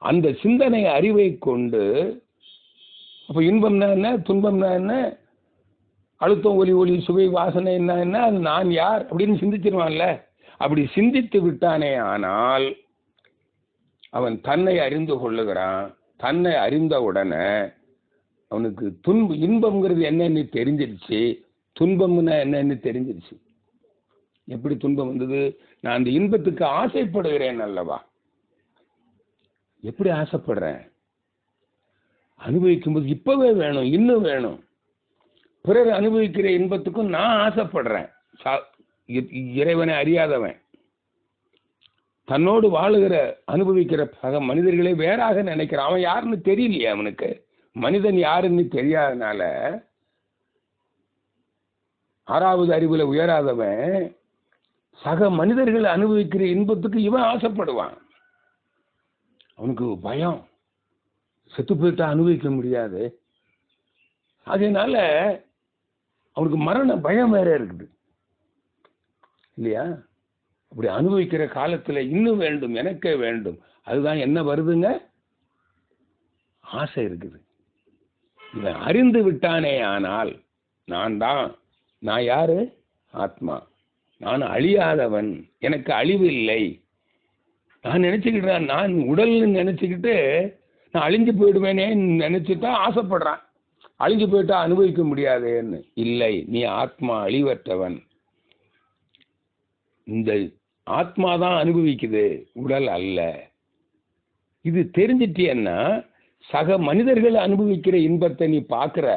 அந்த சிந்தனை அறிவை கொண்டு, அப்ப இன்பம்னா என்ன, துன்பம்னா என்ன, அழுத்தம், ஒலி, ஒளி, சுவை, வாசனை என்ன, அது நான் யார் அப்படின்னு சிந்திச்சிருவான்ல. அப்படி சிந்தித்து விட்டானே ஆனால் அவன் தன்னை அறிந்து கொள்ளுகிறான். தன்னை அறிந்த உடனே அவனுக்கு இன்பம்ங்கிறது என்னன்னு தெரிஞ்சிருச்சு, துன்பம்னா என்னன்னு தெரிஞ்சிருச்சு. எப்படி துன்பம் வந்தது? நான் அந்த இன்பத்துக்கு ஆசைப்படுகிறேன் அல்லவா. எப்படி ஆசைப்படுறேன்? அனுபவிக்கும் போது இப்பவே வேணும், இன்னும் வேணும். பிறர் அனுபவிக்கிற இன்பத்துக்கும் நான் ஆசைப்படுறேன். இறைவனை அறியாதவன் தன்னோடு வாழுகிற அனுபவிக்கிற சக மனிதர்களை வேறாக நினைக்கிறான். அவன் யாருன்னு தெரியலையே. அவனுக்கு மனிதன் யாருன்னு தெரியாதனால ஆறாவது அறிவுல உயராதவன் சக மனிதர்கள் அனுபவிக்கிற இன்பத்துக்கு இவன் ஆசைப்படுவான். அவனுக்கு பயம், செத்து போயிட்டா அனுபவிக்க முடியாது. அதனால அவனுக்கு மரண பயம் வேற இருக்குது இல்லையா. அப்படி அனுபவிக்கிற காலத்துல இன்னும் வேண்டும், எனக்கே வேண்டும். அதுதான் என்ன வருதுங்க, ஆசை இருக்குது. இவன் அறிந்து விட்டானே ஆனால் நான் யாரு, ஆத்மா, நான் அழியாதவன், எனக்கு அழிவு இல்லை. நான் நினைச்சுக்கிட்டேன், நான் உடல்னு நினைச்சுக்கிட்டு நான் அழிஞ்சு போயிடுவேனே நினைச்சுட்டா ஆசைப்படுறான். அழிஞ்சு போயிட்டா அனுபவிக்க முடியாதேன்னு. இல்லை, நீ ஆத்மா, அழிவற்றவன். இந்த ஆத்மாதான் அனுபவிக்குது, உடல் அல்ல. இது தெரிஞ்சிட்டேன்னா சக மனிதர்கள் அனுபவிக்கிற இன்பத்தை நீ பார்க்கிற,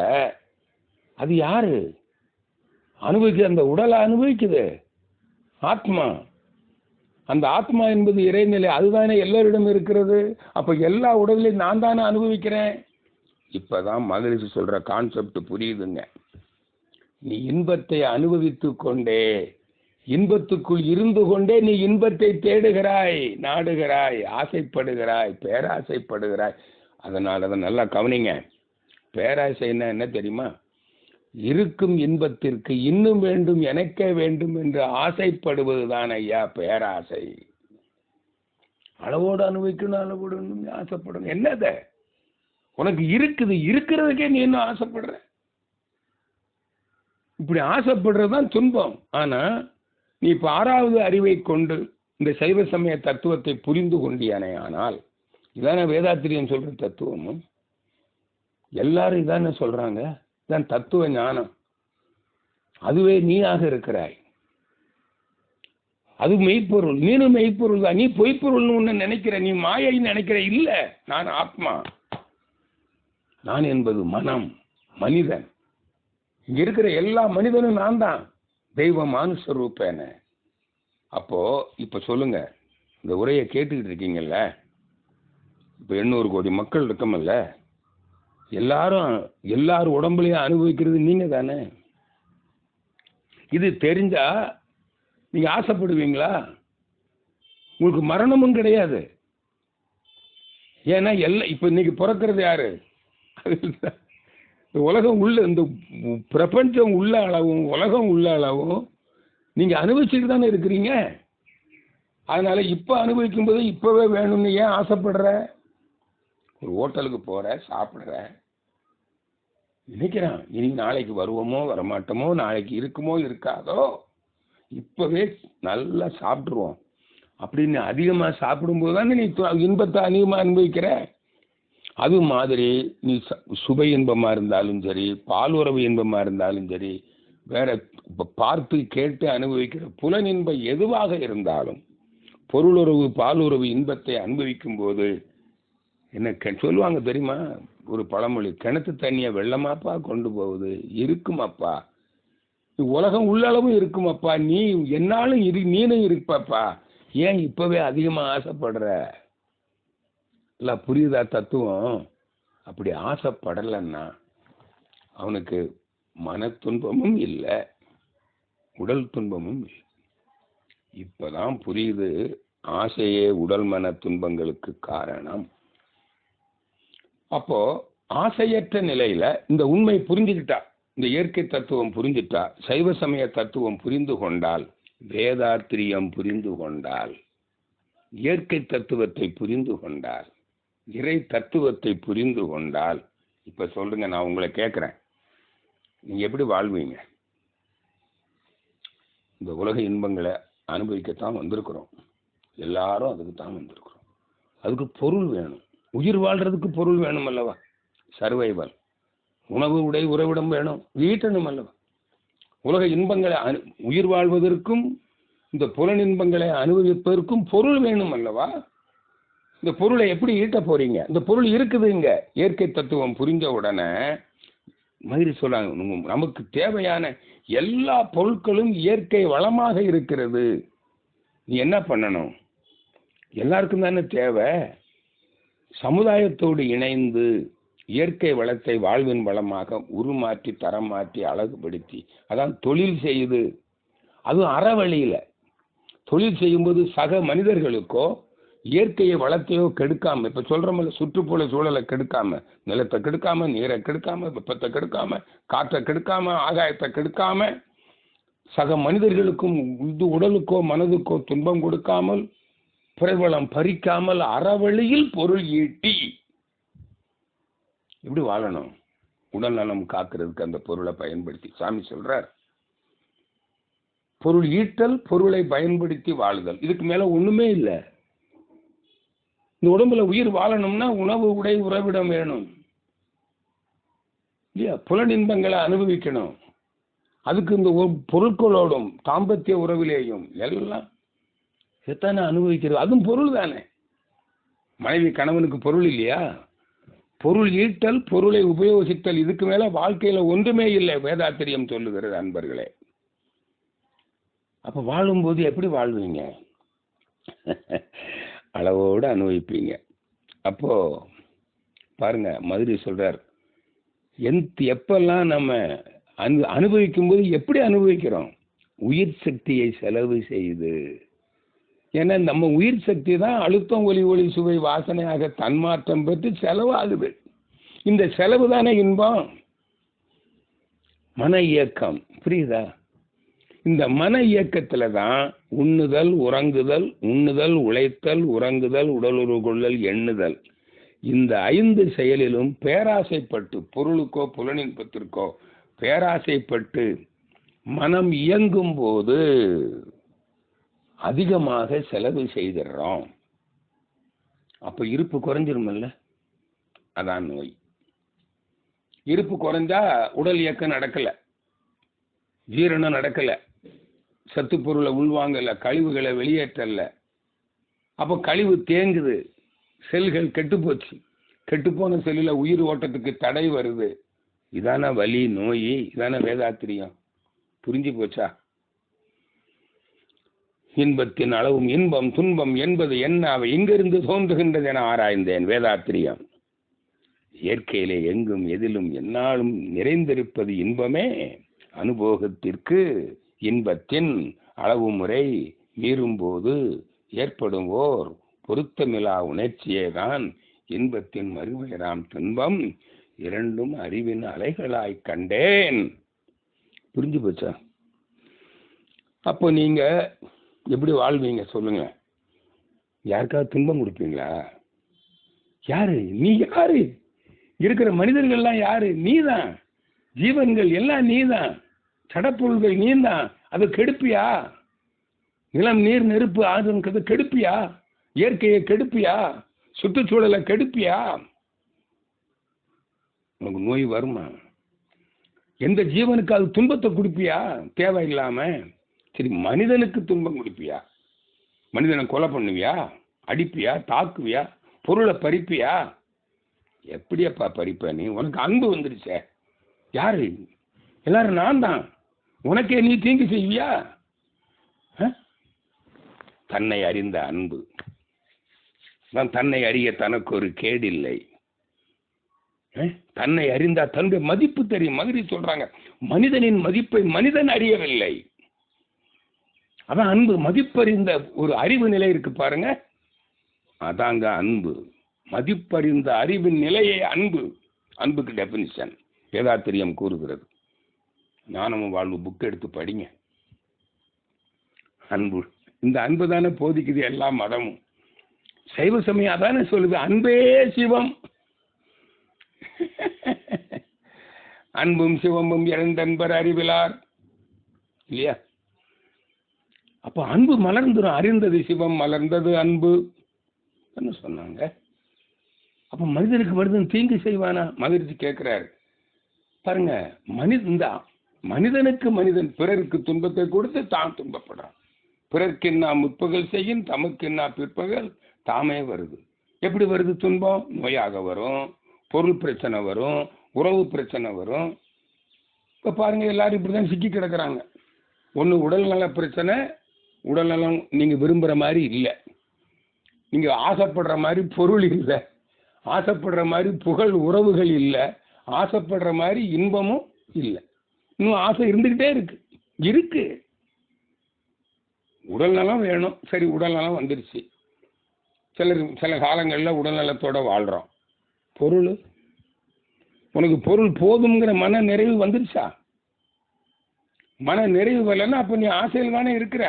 அது யாரு அனுபவிக்குது? அந்த உடலை அனுபவிக்குது ஆத்மா. அந்த ஆத்மா என்பது இறைநிலை, அதுதானே எல்லோரிடம் இருக்கிறது. அப்ப எல்லா உடலையும் நான் தானே அனுபவிக்கிறேன். இப்பதான் மகிழ்ச்சி சொல்ற கான்செப்ட் புரியுதுங்க. நீ இன்பத்தை அனுபவித்து கொண்டே, இன்பத்துக்குள் இருந்து கொண்டே நீ இன்பத்தை தேடுகிறாய், நாடுகிறாய், ஆசைப்படுகிறாய், பேராசைப்படுகிறாய். அதனால அதை நல்லா கவனிங்க. பேராசைன்னா என்ன தெரியுமா? இருக்கும் இன்பத்திற்கு இன்னும் வேண்டும், எனக்கே வேண்டும் என்று ஆசைப்படுவதுதான் ஐயா பேராசை. அளவோடு அனுபவிக்கணும், அளவோடு ஆசைப்படணும். என்னத உனக்கு இருக்குது, இருக்கிறதுக்கே நீ என்ன ஆசைப்படுற? இப்படி ஆசைப்படுறதுதான் துன்பம். ஆனா நீ இப்ப ஆறாவது அறிவை கொண்டு இந்த சைவ சமய தத்துவத்தை புரிந்து கொண்டியானே ஆனால், இதான வேதாத்திரியம் சொல்ற தத்துவமும், எல்லாரும் இதான சொல்றாங்க, இதான் தத்துவ ஞானம். அதுவே நீயாக இருக்கிறாய், அது மெய்ப்பொருள். நீனும் மெய்ப்பொருள் தான். நீ பொய்ப்பொருள்னு ஒண்ணு நினைக்கிற, நீ மாயைன்னு நினைக்கிற. இல்ல, நான் ஆத்மா. நான் என்பது மனம், மனிதன். இங்க இருக்கிற எல்லா மனிதனும் நான் தான், தெய்வ மானுஷ ரூபேன. அப்போ இப்ப சொல்லுங்க, இந்த உரையை கேட்டுக்கிட்டு இருக்கீங்கல்ல, இப்ப 800 கோடி மக்கள் இருக்கமல்ல, எல்லாரும் உடம்புலையும் அனுபவிக்கிறது நீங்க தானே. இது தெரிஞ்சா நீங்க ஆசைப்படுவீங்களா? உங்களுக்கு மரணமும் கிடையாது. ஏன்னா இப்ப இன்னைக்கு பிறக்கிறது யாரு? உலகம் உள்ள, இந்த பிரபஞ்சம் உள்ள அளவும் உலகம் உள்ள அளவும் நீங்க அனுபவிச்சுட்டு தானே இருக்கிறீங்க. அதனால இப்ப அனுபவிக்கும் போது இப்பவே வேணும்னு ஏன் ஆசைப்படுற? ஒரு ஹோட்டலுக்கு போற, சாப்பிடுற, நினைக்கிறான் இனி நாளைக்கு வருவோமோ வரமாட்டோமோ, நாளைக்கு இருக்குமோ இருக்காதோ, இப்பவே நல்லா சாப்பிட்டுருவோம் அப்படின்னு அதிகமா சாப்பிடும்போது தானே நீ இன்பத்தை அதிகமா அனுபவிக்கிற. அது மாதிரி நீ சுபை இன்பமா இருந்தாலும் சரி, பால் உறவு இன்பமா இருந்தாலும் சரி, வேற பார்த்து கேட்டு அனுபவிக்கிற புலனின்பம் எதுவாக இருந்தாலும் பொருளுறவு பாலுறவு இன்பத்தை அனுபவிக்கும் போது என்ன சொல்லுவாங்க தெரியுமா? ஒரு பழமொழி, கிணத்து தண்ணியை வெள்ளமாப்பா கொண்டு போகுது, இருக்குமாப்பா உலகம் உள்ளளவும் இருக்குமாப்பா, நீ என்னாலும் நீனும் இருப்பாப்பா, ஏன் இப்பவே அதிகமா ஆசைப்படுற? இல்ல புரியுதா தத்துவம்? அப்படி ஆசைப்படலைன்னா அவனுக்கு மன துன்பமும் இல்லை, உடல் துன்பமும் இல்லை. இப்பதான் புரியுது, ஆசையே உடல் மன துன்பங்களுக்கு காரணம். அப்போ ஆசையற்ற நிலையில இந்த உண்மை புரிஞ்சுக்கிட்டா, இந்த இயற்கை தத்துவம் புரிஞ்சுட்டா, சைவ சமய தத்துவம் புரிந்து கொண்டால், வேதாத்திரியம் புரிந்து கொண்டால், இயற்கை தத்துவத்தை புரிந்து கொண்டால், இறை தத்துவத்தை புரிந்து கொண்டால், இப்ப சொல்லுங்க, நான் உங்களை கேட்கிறேன், நீங்க எப்படி வாழ்வீங்க? இந்த உலக இன்பங்களை அனுபவிக்கத்தான் வந்திருக்கிறோம், எல்லாரும் அதுக்கு தான் வந்திருக்கிறோம். அதுக்கு பொருள் வேணும், உயிர் வாழ்றதுக்கு பொருள் வேணும் அல்லவா? சர்வைவல், உணவு உடை உறைவிடம் வேணும், ஈட்டணும் அல்லவா? உலக இன்பங்களை உயிர் வாழ்வதற்கும் இந்த புலன் இன்பங்களை அனுபவிப்பதற்கும் பொருள் வேணும் அல்லவா? இந்த பொருளை எப்படி ஈட்ட போறீங்க? இந்த பொருள் இருக்குது இங்க. இயற்கை தத்துவம் புரிஞ்ச உடனே மகிழ்ச்சி சொல்றாங்க, நமக்கு தேவையான எல்லா பொருட்களும் இயற்கை வளமாக இருக்கிறது. நீ என்ன பண்ணணும்? எல்லாருக்கும் தானே தேவை. சமுதாயத்தோடு இணைந்து இயற்கை வளத்தை வாழ்வின் வளமாக உருமாற்றி தரம் மாற்றி அழகுபடுத்தி, அதான் தொழில் செய்யுது. அதுவும் அறவழியில தொழில் செய்யும்போது சக மனிதர்களுக்கோ இயற்கையை வளத்தையோ கெடுக்காம, இப்ப சொல்றோம்ல, சுற்றுப்புற சூழலை கெடுக்காம, நிலத்தை கெடுக்காம, நீரை கெடுக்காம, வெப்பத்தை கெடுக்காம, காற்றை கெடுக்காம, ஆகாயத்தை கெடுக்காம, சக மனிதர்களுக்கும் உடலுக்கோ மனதுக்கோ துன்பம் கொடுக்காமல், பிறவளம் பறிக்காமல், அறவழியில் பொருள் ஈட்டி எப்படி வாழணும்? உடல் நலம் காக்கிறதுக்கு அந்த பொருளை பயன்படுத்தி சாமி சொல்றார், பொருள் ஈட்டல், பொருளை பயன்படுத்தி வாழுதல். இதுக்கு மேல ஒண்ணுமே இல்லை. இந்த உடம்புல உயிர் வாழணும்னா உணவு உடை உறைவிடம் வேணும் இல்லையா? புலனின்பங்களை அனுபவிக்கணும். அதுக்கு இந்த பொருட்களோடும் தாம்பத்திய உறவிலேயும் எல்லாம் எத்தனை அனுபவிக்கிறது, அதுவும் பொருள் தானே. மனைவி கணவனுக்கு பொருள் இல்லையா? பொருள் ஈட்டல், பொருளை உபயோகித்தல், இதுக்கு மேல வாழ்க்கையில ஒன்றுமே இல்லை, வேதாத்திரியம் சொல்லுகிறது அன்பர்களே. அப்ப வாழும்போது எப்படி வாழ்வீங்க? அளவோடு அனுபவிப்பீங்க. அப்போ பாருங்க, மதுரை சொல்றார், எப்பெல்லாம் நம்ம அனுபவிக்கும் போது எப்படி அனுபவிக்கிறோம்? உயிர் சக்தியை செலவு செய்து. ஏன்னா நம்ம உயிர் சக்தி தான் அழுத்தம் ஒலி ஒளி சுவை வாசனையாக தன்மாற்றம் பெற்று செலவாகுது. இந்த செலவு தானே இன்பம். மன இயக்கம், புரியுதா? இந்த மன இயக்கத்துல தான் உண்ணுதல் உறங்குதல், உண்ணுதல் உழைத்தல் உறங்குதல் உடலுறவு கொள்ளல் எண்ணுதல், இந்த 5 செயலிலும் பேராசைப்பட்டு, பொருளுக்கோ புலனின்பத்திற்கோ பேராசைப்பட்டு மனம் இயங்கும் போது அதிகமாக செலவு செய்திடறோம். அப்ப இருப்பு குறைஞ்சிருமல்ல, அதான் நோய். இருப்பு குறைஞ்சா உடல் இயக்கம் நடக்கல, ஜீரணம் நடக்கல, சத்து பொருளை உள்வாங்கல, கழிவுகளை வெளியேற்றல. அப்போ கழிவு தேங்குது, செல்கள் கெட்டு போச்சு, கெட்டுப்போன செல்லில் உயிர் ஓட்டத்துக்கு தடை வருது. இதான வலி, நோய், இதான வேதாத்திரியம். புரிஞ்சு போச்சா? இன்பத்தின் அளவும் இன்பம் துன்பம் என்பது என்ன, அவை எங்கிருந்து தோன்றுகின்றது என ஆராய்ந்தேன். வேதாத்திரியம். இயற்கையிலே எங்கும் எதிலும் எந்நாளும் நிறைந்திருப்பது இன்பமே. அனுபோகத்திற்கு இன்பத்தின் அளவு முறை மீறும்போது ஏற்படும் ஓர் பொருத்தமிலா உணர்ச்சியே தான் இன்பத்தின் மறுபெயராம் துன்பம், இரண்டும் அறிவின் அலைகளாய் கண்டேன். புரிஞ்சு போச்சா? அப்போ நீங்க எப்படி வாழ்வீங்க சொல்லுங்க? யாருக்காவது துன்பம் கொடுப்பீங்களா? யாரு நீ? யாரு? இருக்கிற மனிதர்கள்லாம் யாரு? நீதான். ஜீவன்கள் எல்லாம் நீதான். சடப்பொருள்கள் நீதான். அதை கெடுப்பியா? நிலம் நீர் நெருப்பு ஆறுங்கிறத கெடுப்பியா? இயற்கையை கெடுப்பியா? சுற்றுச்சூழலை கெடுப்பியா? உனக்கு நோய் வருமா? எந்த ஜீவனுக்கு அது துன்பத்தை கொடுப்பியா தேவையில்லாம? சரி, மனிதனுக்கு துன்பம் கொடுப்பியா? மனிதனை கொலை பண்ணுவியா? அடிப்பியா? தாக்குவியா? பொருளை பறிப்பியா? எப்படியப்பா பறிப்ப நீ? உனக்கு அன்பு வந்துருச்சே. யாரு? எல்லாரும் நான் தான். உனக்கே நீ தீங்கு செய்வியா? தன்னை அறிந்த அன்பு தான். தன்னை அறிய தனக்கு ஒரு கேடில்லை. தன்னை அறிந்தா தன்னுடைய மதிப்பு தெரியும். மதுரை சொல்றாங்க, மனிதனின் மதிப்பை மனிதன் அறியவில்லை. அதான் அன்பு. மதிப்பறிந்த ஒரு அறிவு நிலை இருக்கு பாருங்க, அதாங்க அன்பு. மதிப்பறிந்த அறிவின் நிலையே அன்பு. அன்புக்கு டெபினிஷன் வேதாத்திரியம் கூறுகிறது. ஞானமும் வாழ்வு புக் எடுத்து படிங்க. அன்பு, இந்த அன்பு தானே போதிக்குது எல்லா மதமும். சைவ சமயம் அதானே சொல்லுது, அன்பே சிவம். அன்பும் சிவமும் இரண்டன்பர் அறிவிலார் இல்லையா? அப்ப அன்பு மலர்ந்துடும். அறிந்தது சிவம், மலர்ந்தது அன்பு சொன்னாங்க. அப்ப மனிதனுக்கு வருதுன்னு தீங்கு செய்வானா? மகிழ்ச்சி கேட்கிறாரு பாருங்க. மனிதனுக்கு மனிதன் பிறருக்கு துன்பத்தை கொடுத்து தான் துன்பப்படுறான். பிறர்க்கு என்ன முற்பகல் செய்யும், தமக்கு என்ன பிற்பகல் தாமே வருது. எப்படி வருது துன்பம்? நோயாக வரும், பொருள் பிரச்சனை வரும், உறவு பிரச்சனை வரும். இப்ப பாருங்க, எல்லாரும் இப்படிதான் சிக்கி கிடக்குறாங்க. ஒன்று உடல்நல பிரச்சனை. உடல்நலம் நீங்க விரும்புற மாதிரி இல்லை, நீங்க ஆசைப்படுற மாதிரி பொருள் இல்லை, ஆசைப்படுற மாதிரி புகழ் உறவுகள் இல்லை, ஆசைப்படுற மாதிரி இன்பமும் இல்லை. இன்னும் ஆசை இருந்துகிட்டே இருக்கு. உடல்நலம் வேணும், சரி உடல்நலம் வந்துருச்சு. சில காலங்களில் உடல்நலத்தோட வாழ்றோம். பொருள், உனக்கு பொருள் போதுங்கிற மன நிறைவு வந்துருச்சா? மன நிறைவு வரலன்னா அப்ப நீ ஆசையில் தானே இருக்கிற.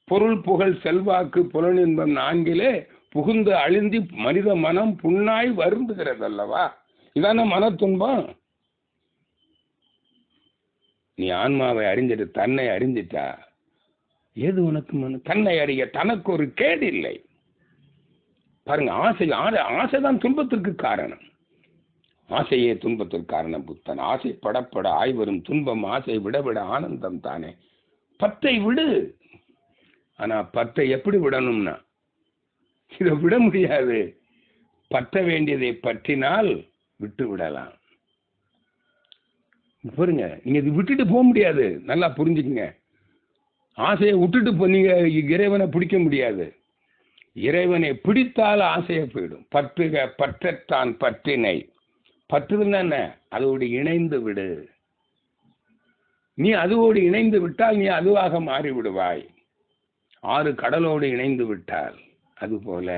பொருள் புகழ் செல்வாக்கு புலனின்பம் நான்கிலே புகுந்து அழிந்தி மனித மனம் புண்ணாய் வருந்துகிறது அல்லவா? இதான மன துன்பம். நீ ஆன்மாவை அறிஞ்சிட்டு தன்னை அறிஞ்சிட்டா ஏது உனக்கு மன? தன்னை அறிய தனக்கு ஒரு கேடு இல்லை. பாருங்க, ஆசைதான் துன்பத்திற்கு காரணம். ஆசையே துன்பத்திற்கு காரணம். புத்தன் ஆசைப்படப்பட ஆய்வரும் துன்பம் ஆசை விட விட ஆனந்தம் தானே. பத்தை விடு. ஆனா பத்தை எப்படி விடணும்னா, இதை விட முடியாது. பற்ற வேண்டியதை பற்றினால் விட்டு விடலாம். பாருங்க, நீங்க இது விட்டுட்டு போக முடியாது. நல்லா புரிஞ்சுக்குங்க. ஆசையை விட்டுட்டு நீங்க இறைவனை பிடிக்க முடியாது. இறைவனை பிடித்தால் ஆசையை போயிடும். பற்றுக பற்றத்தான் பற்றினை. பற்றுதுன்னா என்ன? அதோடு இணைந்து விடு. நீ அதுவோடு இணைந்து விட்டால் நீ அதுவாக மாறி விடுவாய். ஆறு கடலோடு இணைந்து விட்டால் அதுபோல.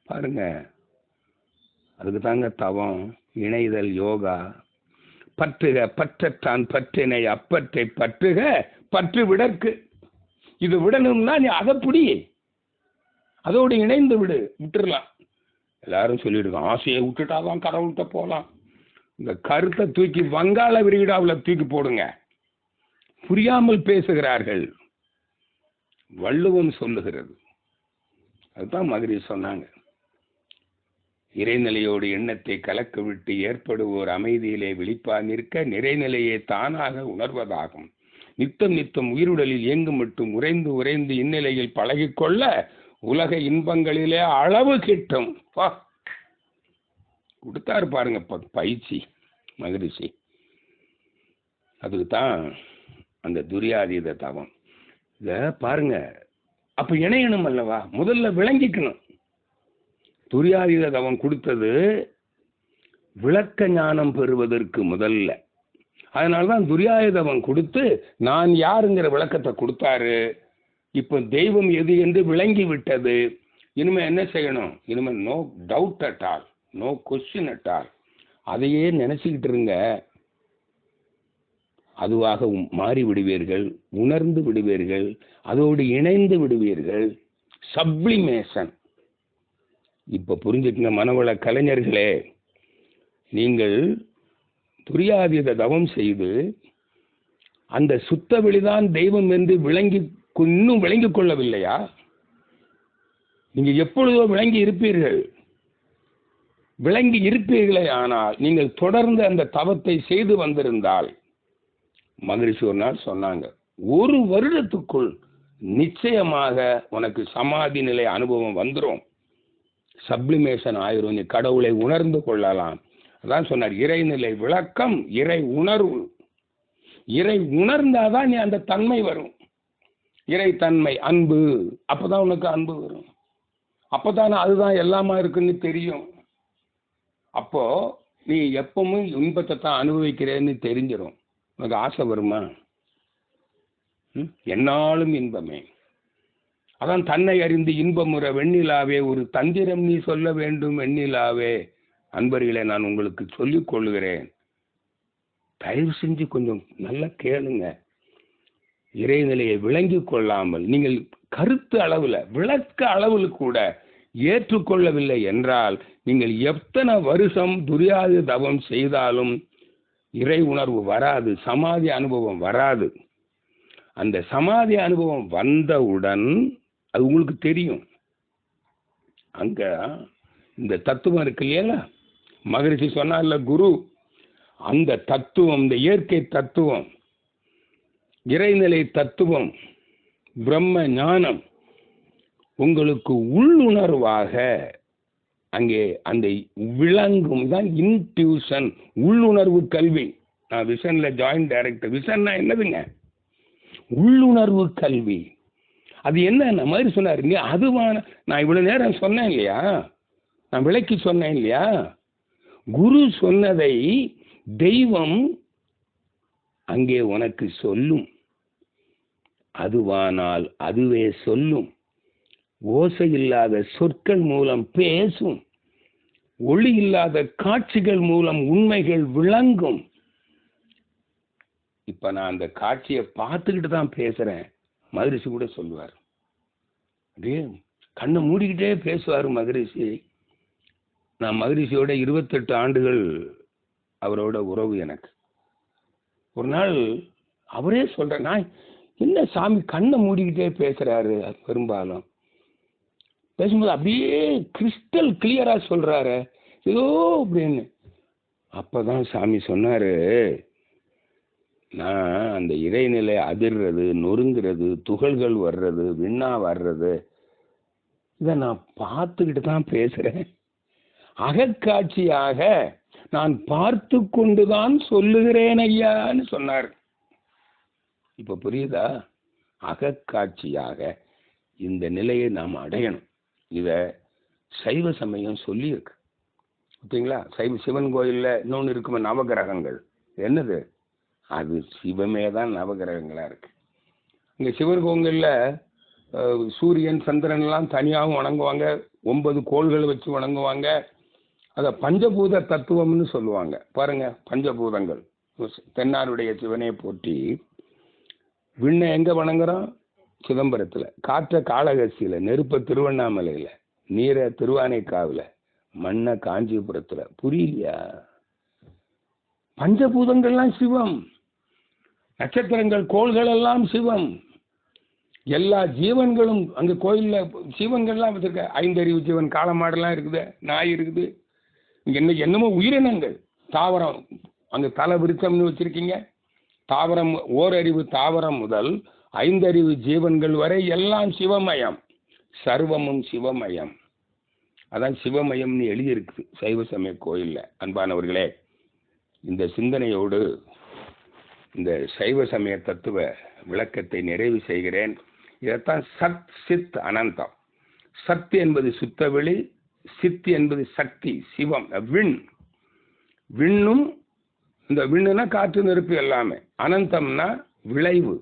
பாருங்க, அதுக்கு தாங்க தவம், இணைதல், யோகா. பற்றுக பற்றத்தான் பற்றினை அப்பற்றை பற்றுக பற்று விடற்கு. இது விடணும்னா நீ அதை பிடி, அதோடு இணைந்து விடு. விட்டுடலாம். எல்லாரும் சொல்லிடுங்க, ஆசையை விட்டுட்டாதான் கடவுள்கிட்ட போகலாம். இந்த கருத்தை தூக்கி வங்காள விரிகுடாவில் தூக்கி போடுங்க. புரியாமல் பேசுகிறார்கள். வள்ளுவம் சொல்லுகிறது. அதுதான் மதுரை சொன்னாங்க. இறைநிலையோடு எண்ணத்தை கலக்க விட்டு ஏற்படுவோர் அமைதியிலே விழிப்பா நிற்க நிறைநிலையே தானாக உணர்வதாகும். நித்தம் நித்தம் உயிருடலில் இயங்கு மட்டும் உறைந்து உறைந்து இந்நிலையில் பழகிக்கொள்ள உலக இன்பங்களிலே அளவு கிட்டும். கொடுத்தாரு பாருங்க பயிற்சி மகிழ்ச்சி. அதுக்கு தான் அந்த துரியாதீத தவம். இத பாருங்க, அப்ப இணையணும் அல்லவா? முதல்ல விளங்கிக்கணும். துரியாதீத தவம் கொடுத்தது விளக்க ஞானம் பெறுவதற்கு முதல்ல. அதனால்தான் துரியாதீத தவம் கொடுத்து நான் யாருங்கிற விளக்கத்தை கொடுத்தாரு. இப்ப தெய்வம் எது என்று விளங்கி விட்டது. இனிமே என்ன செய்யணும்? இனிமே no doubt at all, no question at all. அதையே நினைச்சுக்கிட்டு இருங்க. அதுவாக மாறி விடுவீர்கள், உணர்ந்து விடுவீர்கள், அதோடு இணைந்து விடுவீர்கள். சப்ளிமேஷன். இப்ப புரிஞ்சுக்குங்க மனவள கலைஞர்களே, நீங்கள் துரியாதீத தவம் செய்து அந்த சுத்த வெளிதான் தெய்வம் என்று இன்னும் விளங்கிக் கொள்ளவில்லையா? நீங்க எப்பொழுதோ விளங்கி இருப்பீர்கள். விளங்கி இருப்பீர்களே ஆனால் நீங்கள் தொடர்ந்து அந்த தவத்தை செய்து வந்திருந்தால், மகரிஷி ஒரு நாள் சொன்னாங்க, 1 வருடத்துக்குள் நிச்சயமாக உனக்கு சமாதி நிலை அனுபவம் வந்துடும், சப்ளிமேஷன் ஆயிரும், நீ கடவுளை உணர்ந்து கொள்ளலாம். அதான் சொன்னார், இறைநிலை விளக்கம், இறை உணர்வு. இறை உணர்ந்தாதான் நீ அந்த தன்மை வரும், இறை தன்மை, அன்பு. அப்பதான் உனக்கு அன்பு வரும், அப்பதான் அதுதான் எல்லாமா இருக்குன்னு தெரியும். அப்போ நீ எப்பவும் இன்பத்தை தான் அனுபவிக்கிறேன்னு தெரிஞ்சிடும். உனக்கு ஆசை வருமா? என்னாலும் இன்பமே. அதான் தன்னை அறிந்து இன்பமுற வெண்ணிலாவே, ஒரு தந்திரம் நீ சொல்ல வேண்டும் வெண்ணிலாவே. அன்பர்களே, நான் உங்களுக்கு சொல்லிக் கொள்ளுகிறேன், தயவு செஞ்சு கொஞ்சம் நல்லா கேளுங்க. இறைநிலையை விளங்கி கொள்ளாமல் நீங்கள் கருத்து அளவில், விளக்க அளவில் கூட ஏற்றுக்கொள்ளவில்லை என்றால், நீங்கள் எத்தனை வருஷம் துரியாத தவம் செய்தாலும் இறை உணர்வு வராது, சமாதி அனுபவம் வராது. அந்த சமாதி அனுபவம் வந்தவுடன் அது உங்களுக்கு தெரியும். அங்க இந்த தத்துவம் இருக்கு இல்லையா, மகரிஷி சொன்னார்ல குரு, அந்த தத்துவம், இந்த இயற்கை தத்துவம், இறைநிலை தத்துவம், பிரம்ம ஞானம் உங்களுக்கு உள்ளுணர்வாக அங்கே அந்த விளங்கும். தான் இன்ட்யூஷன், உள்ளுணர்வு கல்வி. நான் விஷன்ல ஜாயின்ட் டைரக்டர். விஷன்னா என்னதுங்க? உள்ளுணர்வு கல்வி. அது என்ன மாதிரி சொன்னார் இல்லையா, அதுவான. நான் இவ்வளவு நேரம் சொன்னேன் இல்லையா, நான் விளக்கி சொன்னேன் இல்லையா, குரு சொன்னதை தெய்வம் அங்கே உனக்கு சொல்லும். அதுவானால் அதுவே சொல்லும். ஓசை இல்லாத சொற்கள் மூலம் பேசும், ஒளி இல்லாத காட்சிகள் மூலம் உண்மைகள் விளங்கும். இப்ப நான் அந்த காட்சியை பார்த்துக்கிட்டு தான் பேசுறேன். மகரிஷி கூட சொல்லுவார், அப்படியே கண்ணை மூடிக்கிட்டே பேசுவார் மகரிஷி. நான் மகரிஷியோட 28 ஆண்டுகள் அவரோட உறவு எனக்கு. ஒரு நாள் அவரே சொல்றேன், நான் என்ன சாமி கண்ணை மூடிக்கிட்டே பேசுறாரு, பெரும்பாலும் பேசும்போது அப்படியே கிறிஸ்டல் கிளியரா சொல்றாரு ஏதோ அப்படின்னு. அப்பதான் சாமி சொன்னாரு, நான் அந்த இறைநிலை அதிர்றது, நொறுங்கிறது, துகள்கள் வர்றது, விண்ணா வர்றது, இதை நான் பார்த்துக்கிட்டு தான் பேசுறேன். அகக்காட்சியாக நான் பார்த்து கொண்டுதான் சொல்லுகிறேன் ஐயான்னு சொன்னார். இப்ப புரியுதா? அகக்காட்சியாக இந்த நிலையை நாம் அடையணும். இத சைவ சமயம் சொல்லி இருக்கு. ஓகேங்களா? சிவன் கோயில்ல இன்னொன்று இருக்குமே, நவகிரகங்கள். என்னது? அது சிவமே தான் நவகிரகங்களா இருக்கு. இங்க சிவன் கோயில்ல சூரியன் சந்திரன் எல்லாம் தனியாகவும் வணங்குவாங்க, 9 கோள்கள் வச்சு வணங்குவாங்க. அத பஞ்சபூத தத்துவம்னு சொல்லுவாங்க. பாருங்க, பஞ்சபூதங்கள். தென்னாருடைய சிவனை போற்றி. விண்ணை எங்க வணங்குறோம்? சிதம்பரத்துல. காற்ற காளகஸ்தியில, நெருப்ப திருவண்ணாமலையில, நீரை திருவானைக்காவுல, மண்ணை காஞ்சிபுரத்துல. புரியலையா? பஞ்சபூதங்கள்லாம் சிவம், நட்சத்திரங்கள் கோள்கள் எல்லாம் சிவம், எல்லா ஜீவன்களும் அங்க கோயில்ல ஜீவன்கள்லாம் வச்சிருக்க. 5 அறிவு ஜீவன், காளமாடெல்லாம் இருக்குது, நாய் இருக்குது, என்னமோ உயிரினங்கள், தாவரம், அங்க தலை விருத்தம்னு வச்சிருக்கீங்க. தாவரம், ஓரறிவு தாவரம் முதல் 5 அறிவு ஜீவன்கள் வரை எல்லாம் சிவமயம், சர்வமும் சிவமயம். அதான் சிவமயம்னு எழுதியிருக்கு சைவ சமய கோயில்ல. அன்பானவர்களே, இந்த சிந்தனையோடு இந்த சைவ சமய தத்துவ விளக்கத்தை நிறைவு செய்கிறேன். இதைத்தான் சத் சித் அனந்தம். சத் என்பது சுத்தவெளி, சித் என்பது சக்தி, சிவம், விண். விண்ணும், இந்த விண்ணுனா காற்று நெருப்பு எல்லாமே. அனந்தம்னா விளைவு,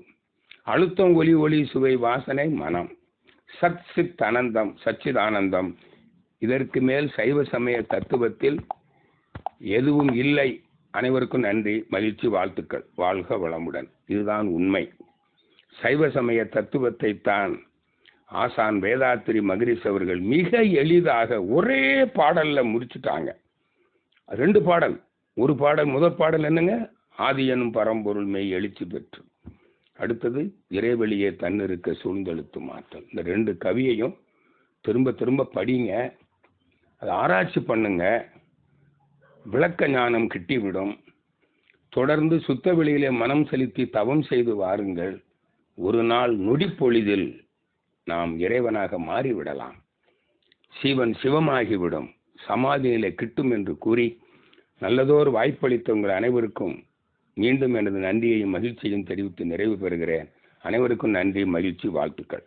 அழுத்தம், ஒலி, ஒளி, சுவை, வாசனை, மனம். சத் சித் அனந்தம், சச்சிதானந்தம். இதற்கு மேல் சைவ சமய தத்துவத்தில் எதுவும் இல்லை. அனைவருக்கும் நன்றி, மகிழ்ச்சி, வாழ்த்துக்கள். வாழ்க வளமுடன். இதுதான் உண்மை. சைவ சமய தத்துவத்தை தான் ஆசான் வேதாத்திரி மகரிஷி அவர்கள் மிக எளிதாக ஒரே பாடல்ல முடிச்சுட்டாங்க. 2 பாடல். ஒரு பாடல், முதல் பாடல் என்னங்க? ஆதி எனும் பரம்பொருள் மெய் எழுச்சி பெற்று. அடுத்தது இறைவெளியே தன்னிருக்க சூழ்ந்தெழுத்து மாற்றல். இந்த 2 கவியையும் திரும்ப திரும்ப படிங்க, அதை ஆராய்ச்சி பண்ணுங்க. விளக்க ஞானம் கிட்டிவிடும். தொடர்ந்து சுத்த வெளியிலே மனம் செலுத்தி தவம் செய்து வாருங்கள். ஒரு நாள் நொடிப்பொழுதில் நாம் இறைவனாக மாறிவிடலாம். சிவன் சிவமாகிவிடும், சமாதி நிலை கிட்டும் என்று கூறி நல்லதோர் வாய்ப்பளித்த உங்கள் அனைவருக்கும் மீண்டும் எனது நன்றியையும் மகிழ்ச்சியையும் தெரிவித்து நிறைவு பெறுகிறேன். அனைவருக்கும் நன்றி, மகிழ்ச்சி, வாழ்த்துக்கள்.